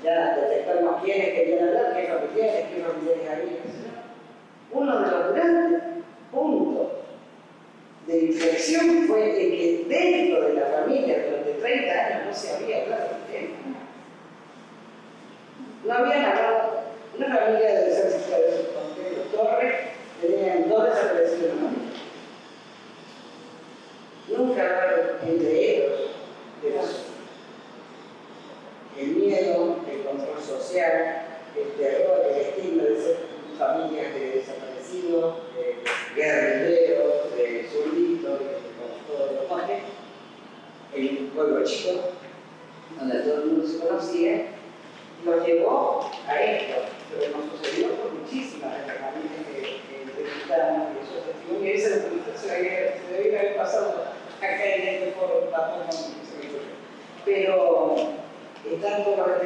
ya detectamos quiénes querían hablar, qué familiares había, uno de los grandes puntos de inflexión fue en que dentro de la familia durante 30 años no se había hablado del tema. No habían hablado. Una familia de San Francisco de los Torres tenían 2 desaparecidos en la familia. Nunca hablaron entre ellos de el miedo, el control social, el terror, el estigma de ser familias de desaparecidos, de guerrilleros, de zurditos, con todo lo demás, en un pueblo chico, donde todo el mundo se conocía, nos llevó a esto, pero nos sucedió por muchísimas de las familias que entrevistamos, y esos testimonios, y esa documentación se debe haber pasado acá en este foro, pero están todos los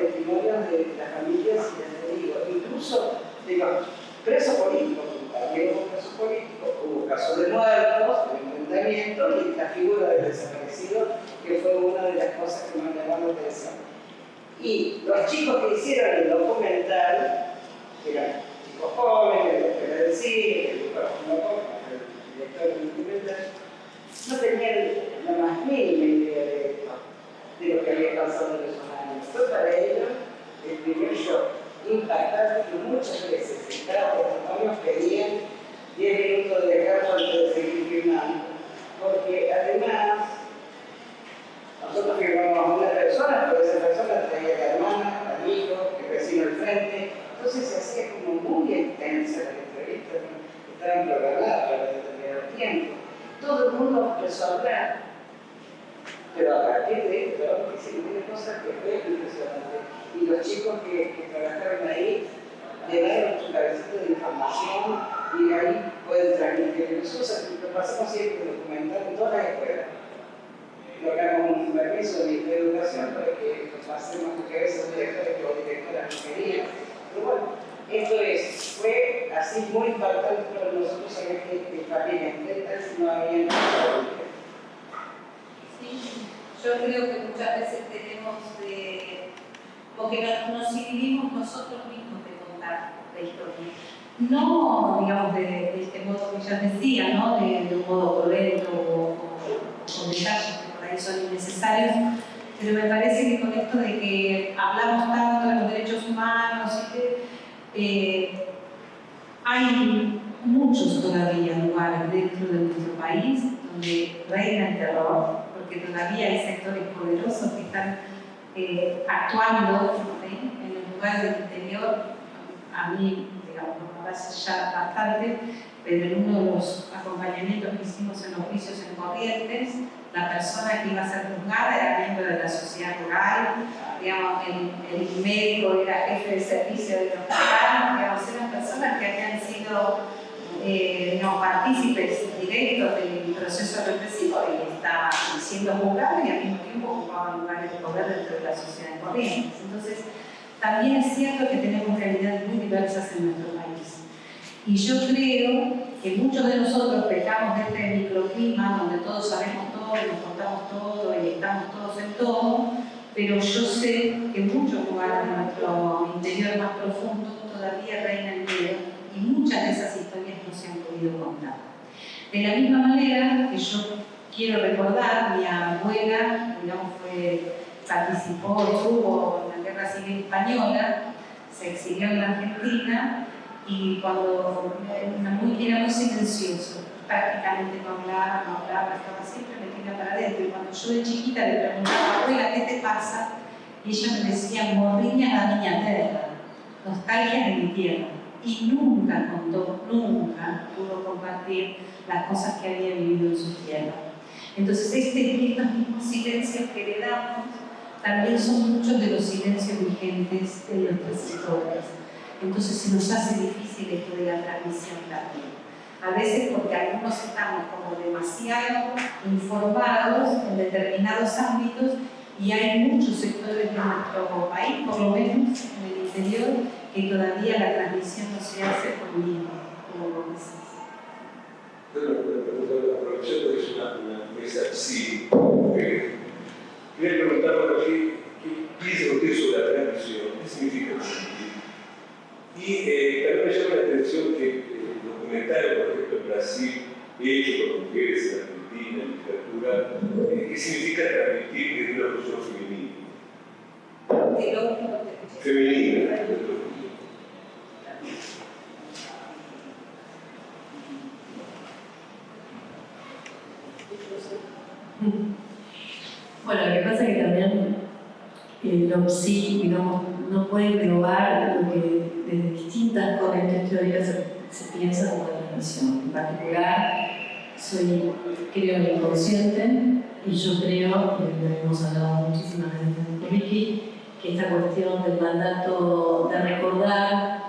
Digo, preso político, también hubo preso político, hubo casos de muertos, de enfrentamiento y la figura del desaparecido, que fue una de las cosas que me llamó la atención. Y los chicos que hicieron el documental, que eran chicos jóvenes, los que le decía, el director del documental, no tenían la más mínima idea de lo que había pasado en esos años. Fue para ellos el primer shock, impactante, que muchas veces en cada testimonio pedían 10 minutos de descanso antes de seguir filmando. Porque además, nosotros filmamos a una persona, pero esa persona traía la hermana, al hijo, el vecino al frente. Entonces se hacía como muy intensa la entrevista, estaban programadas para determinado tiempo. Todo el mundo empezó a hablar, pero a partir de esto, que hicieron tiene cosas que fue impresionante. Y los chicos que trabajaron ahí llenaron su cabecita de información y ahí pueden transmitir. Nosotros lo pasamos siempre documental en todas las escuelas. Logramos un permiso del Ministerio de Educación para que lo pasemos a cabezas de directores que los directoras no querían. Pero bueno, esto fue así muy impactante para nosotros saber que familias enteras no habían nada. Sí, yo creo que muchas veces tenemos porque nos inhibimos nosotros mismos de contar la historia. No, digamos, de este modo que ya decía, ¿no? De un modo cruento o con detalles que por ahí son innecesarios, pero me parece que con esto de que hablamos tanto de los derechos humanos y que hay muchos todavía lugares dentro de nuestro país donde reina el terror, porque todavía hay sectores poderosos que están actuando en el lugar del interior. A mí, digamos, me parece ya bastante, pero en uno de los acompañamientos que hicimos en los juicios en Corrientes, la persona que iba a ser juzgada era miembro de la sociedad rural, digamos, el médico era jefe de servicio del hospital, digamos, eran personas que habían sido digamos, partícipes directos del proceso represivo y estaban siendo juzgados y al mismo tiempo ocupaban lugares de poder dentro de la sociedad de Corrientes. Entonces, también es cierto que tenemos realidades muy diversas en nuestro país. Y yo creo que muchos de nosotros pecamos de este microclima donde todos sabemos todo y nos contamos todo y estamos todos en todo, pero yo sé que en muchos lugares de nuestro interior más profundo todavía reina el miedo y muchas de esas historias no se han podido contar. De la misma manera que yo quiero recordar, mi abuela, digamos, participó, estuvo en la Guerra Civil Española, se exilió en la Argentina y cuando era muy silencioso, prácticamente no hablaba, estaba siempre metida para adentro. Y cuando yo de chiquita le preguntaba, abuela, ¿qué te pasa? Y ella me decía, morriña la miña terra, nostalgia de mi tierra. Y nunca contó, nunca pudo compartir las cosas que había vivido en su tierra. Entonces, estos mismos silencios que le damos también son muchos de los silencios vigentes en nuestras historias. Entonces, se nos hace difícil esto de la transmisión también. A veces porque algunos estamos como demasiado informados en determinados ámbitos y hay muchos sectores de nuestro país, por lo menos en el interior, que todavía la transmisión no se hace por mismo, como vos decís. Bueno, aprovechando que es una mesa así, quería preguntar por qué piensa usted sobre la transmisión, qué significa transmitir. Y también me llama la atención que documentales, por ejemplo, en Brasil, hechos por mujeres, en Argentina, en literatura, ¿qué significa transmitir desde una posición femenina? Femenina. Bueno, lo que pasa es que también lo sí, digamos, no puede englobar lo que desde distintas corrientes teóricas se piensa como la transmisión. En particular, creo en el inconsciente y yo creo, y lo hemos hablado muchísimas veces con Ricky, que esta cuestión del mandato de recordar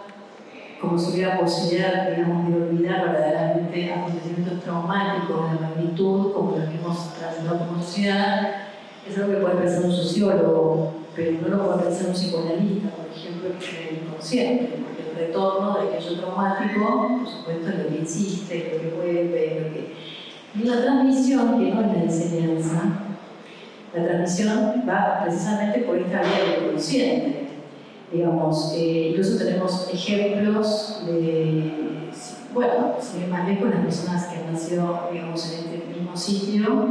como si hubiera posibilidad, digamos, de olvidar verdaderamente acontecimientos traumáticos de magnitud como los que hemos transitado como sociedad, es algo que puede pensar un sociólogo, pero no lo puede pensar un psicoanalista, por ejemplo, que cree en el inconsciente, porque el retorno de aquello traumático, por supuesto, es lo que insiste, lo que vuelve, lo que... Y la transmisión, que no es la enseñanza, la transmisión va precisamente por esta vía del inconsciente. Digamos, incluso tenemos ejemplos de, bueno, sin ir más lejos, las personas que han nacido, digamos, en este mismo sitio,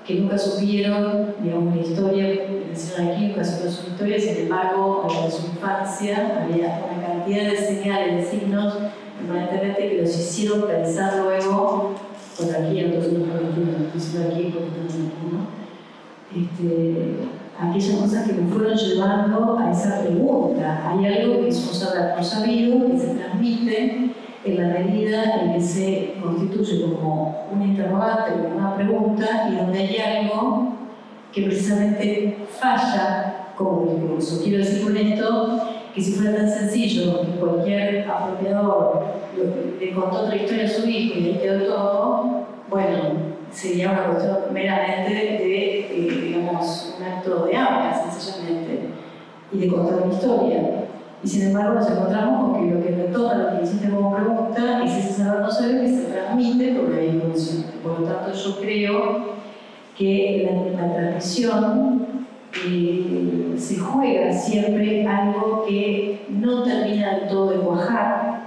que nunca supieron, digamos, una historia, que nacieron aquí, nunca supieron su historia, sin embargo, en su infancia había una cantidad de señales, de signos, permanentemente que los hicieron pensar luego, por aquí, entonces no estoy diciendo aquí, aquellas cosas que me fueron llevando a esa pregunta. Hay algo que es un saber no sabido, que se transmite en la medida en que se constituye como un interrogante, como una pregunta, y donde hay algo que precisamente falla como discurso. Quiero decir con esto que si fuera tan sencillo que cualquier apropiador le contó otra historia a su hijo y le quedó todo, bueno, sería una cuestión meramente de digamos, un acto de habla, sencillamente, y de contar una historia. Y sin embargo nos encontramos con que lo que retoma, lo que hiciste como pregunta, es ese saber no saber que se transmite por la inconsciente. Por lo tanto, yo creo que la transmisión se juega siempre algo que no termina del todo de cuajar,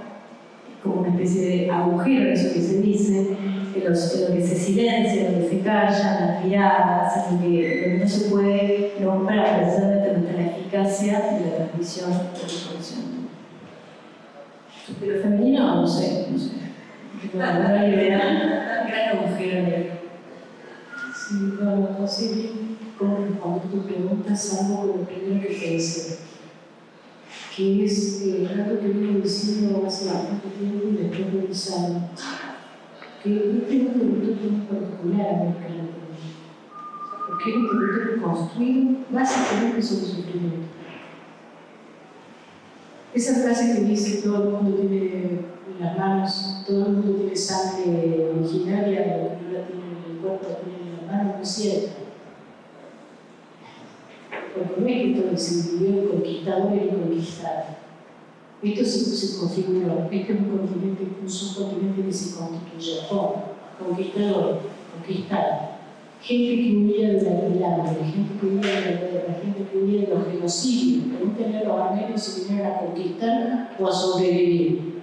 como una especie de agujero, eso que se dice, en lo que se silencia, en lo que se calla, las miradas, en lo que no se puede nombrar precisamente ante la eficacia de la transmisión de la información. Pero femenino, no sé. No tengo ninguna idea. Gran agujero negro. Sí, no sé bien cómo responder tu pregunta, salvo lo primero que pensé, que es algo que vengo diciendo hace bastante tiempo y después revisando, que yo tengo un territorio muy particular en América Latina, porque es un territorio construido básicamente sobre sufrimiento. Esa frase que dice todo el mundo tiene en las manos, todo el mundo tiene sangre originaria, pero que no la tiene en el cuerpo, la tiene en las manos, no es cierto. Porque no es que todo se dividió en conquistador y conquistado. Esto se configuró. Este es un continente, incluso un continente que se constituyó con conquistador, conquistado. Gente que huía del hambre, gente que huía de la guerra, gente que huía de los genocidios. Pregúntenle a los armenios si vinieron a conquistar o a sobrevivir.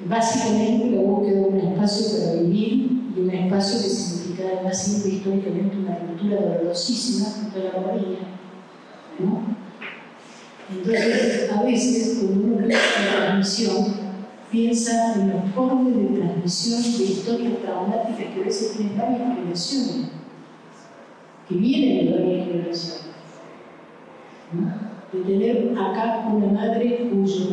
Básicamente la búsqueda de un espacio para vivir y un espacio que significa además siempre históricamente una cultura dolorosísima junto a la María, ¿no? Entonces, a veces, cuando uno piensa en la transmisión, piensa en los formas de transmisión de historias traumáticas que a veces tienen varias generaciones, que vienen de varias generaciones, ¿no? De tener acá una madre cuyo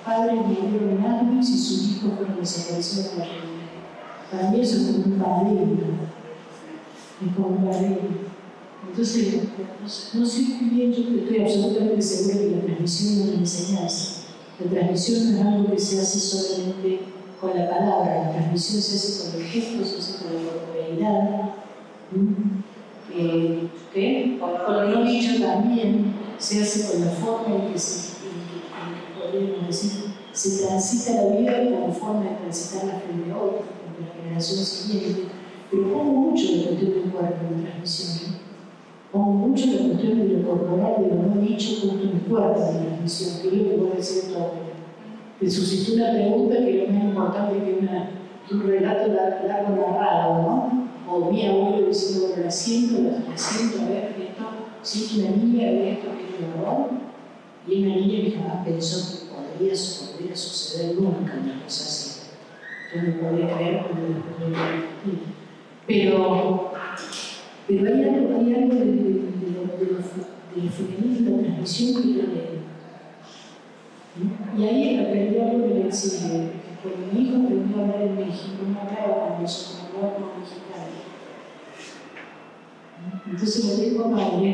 padre murió en años y sus hijos fueron desaparecidos en la realidad. Para mí eso es como un paradigma. Es como un paradigma. Entonces, no sé muy bien, yo estoy absolutamente segura que la transmisión no es una enseñanza. La transmisión no es algo que se hace solamente con la palabra, la transmisión se hace con el gesto, se hace con la corporeidad. Con lo no dicho también se hace con la forma en que podríamos decir, se transita la vida como forma de transitarla frente a otros, frente a la generación siguiente. Pero pongo mucho la cuestión del cuerpo en la transmisión, ¿no? Pongo mucho la cuestión de lo corporal, de lo no dicho junto en el cuerpo de la transmisión, que es lo que voy a decir todo. Me suscitó una pregunta que es más importante que un relato largo narrado, ¿no? O mi abuelo diciendo, bueno, la siento, a ver, esto, siento una niña, a ver, esto, que es un horror. Y una niña que jamás pensó que podría suceder nunca una cosa así. Yo no podía creer cuando después lo vi. Pero hay algo de lo femenino, de la transmisión que yo leo. Y ahí aprendí algo del exilio. Cuando mi hijo aprendió a hablar en México, no hablaba con nosotros, no hablaba como mexicano. Entonces la lengua madre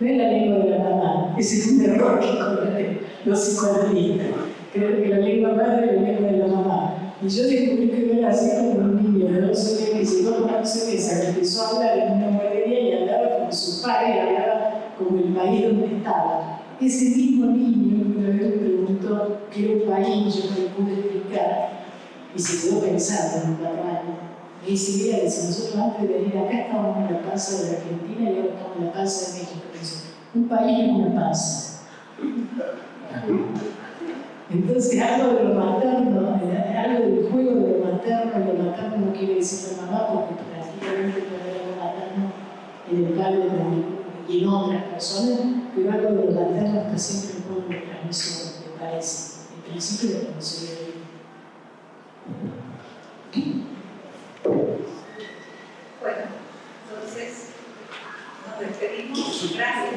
no es la lengua de la mamá, ese es un error que cometen los psicoanalistas. Creo que la lengua madre es la lengua de la mamá. Y yo descubrí que no era así como un niño de 12 años que llegó con 11 meses, que empezó a hablar en una guardería y hablaba como su padre, hablaba como el país donde estaba. ese mismo niño una vez me preguntó qué era un país, yo no le pude explicar, y se quedó pensando en un par de años. Me dice, mira, si nosotros antes de venir acá estábamos en la panza de la Argentina y ahora estamos en la panza de México. Dice, un país es una panza. Entonces, algo de lo materno, algo del juego de lo materno no quiere decir la mamá, porque prácticamente puede haber algo materno en el padre y en otras personas, pero algo de lo materno está siempre en juego en el transmisor, me parece. En principio, la transmisión de Bueno, entonces nos despedimos. Gracias.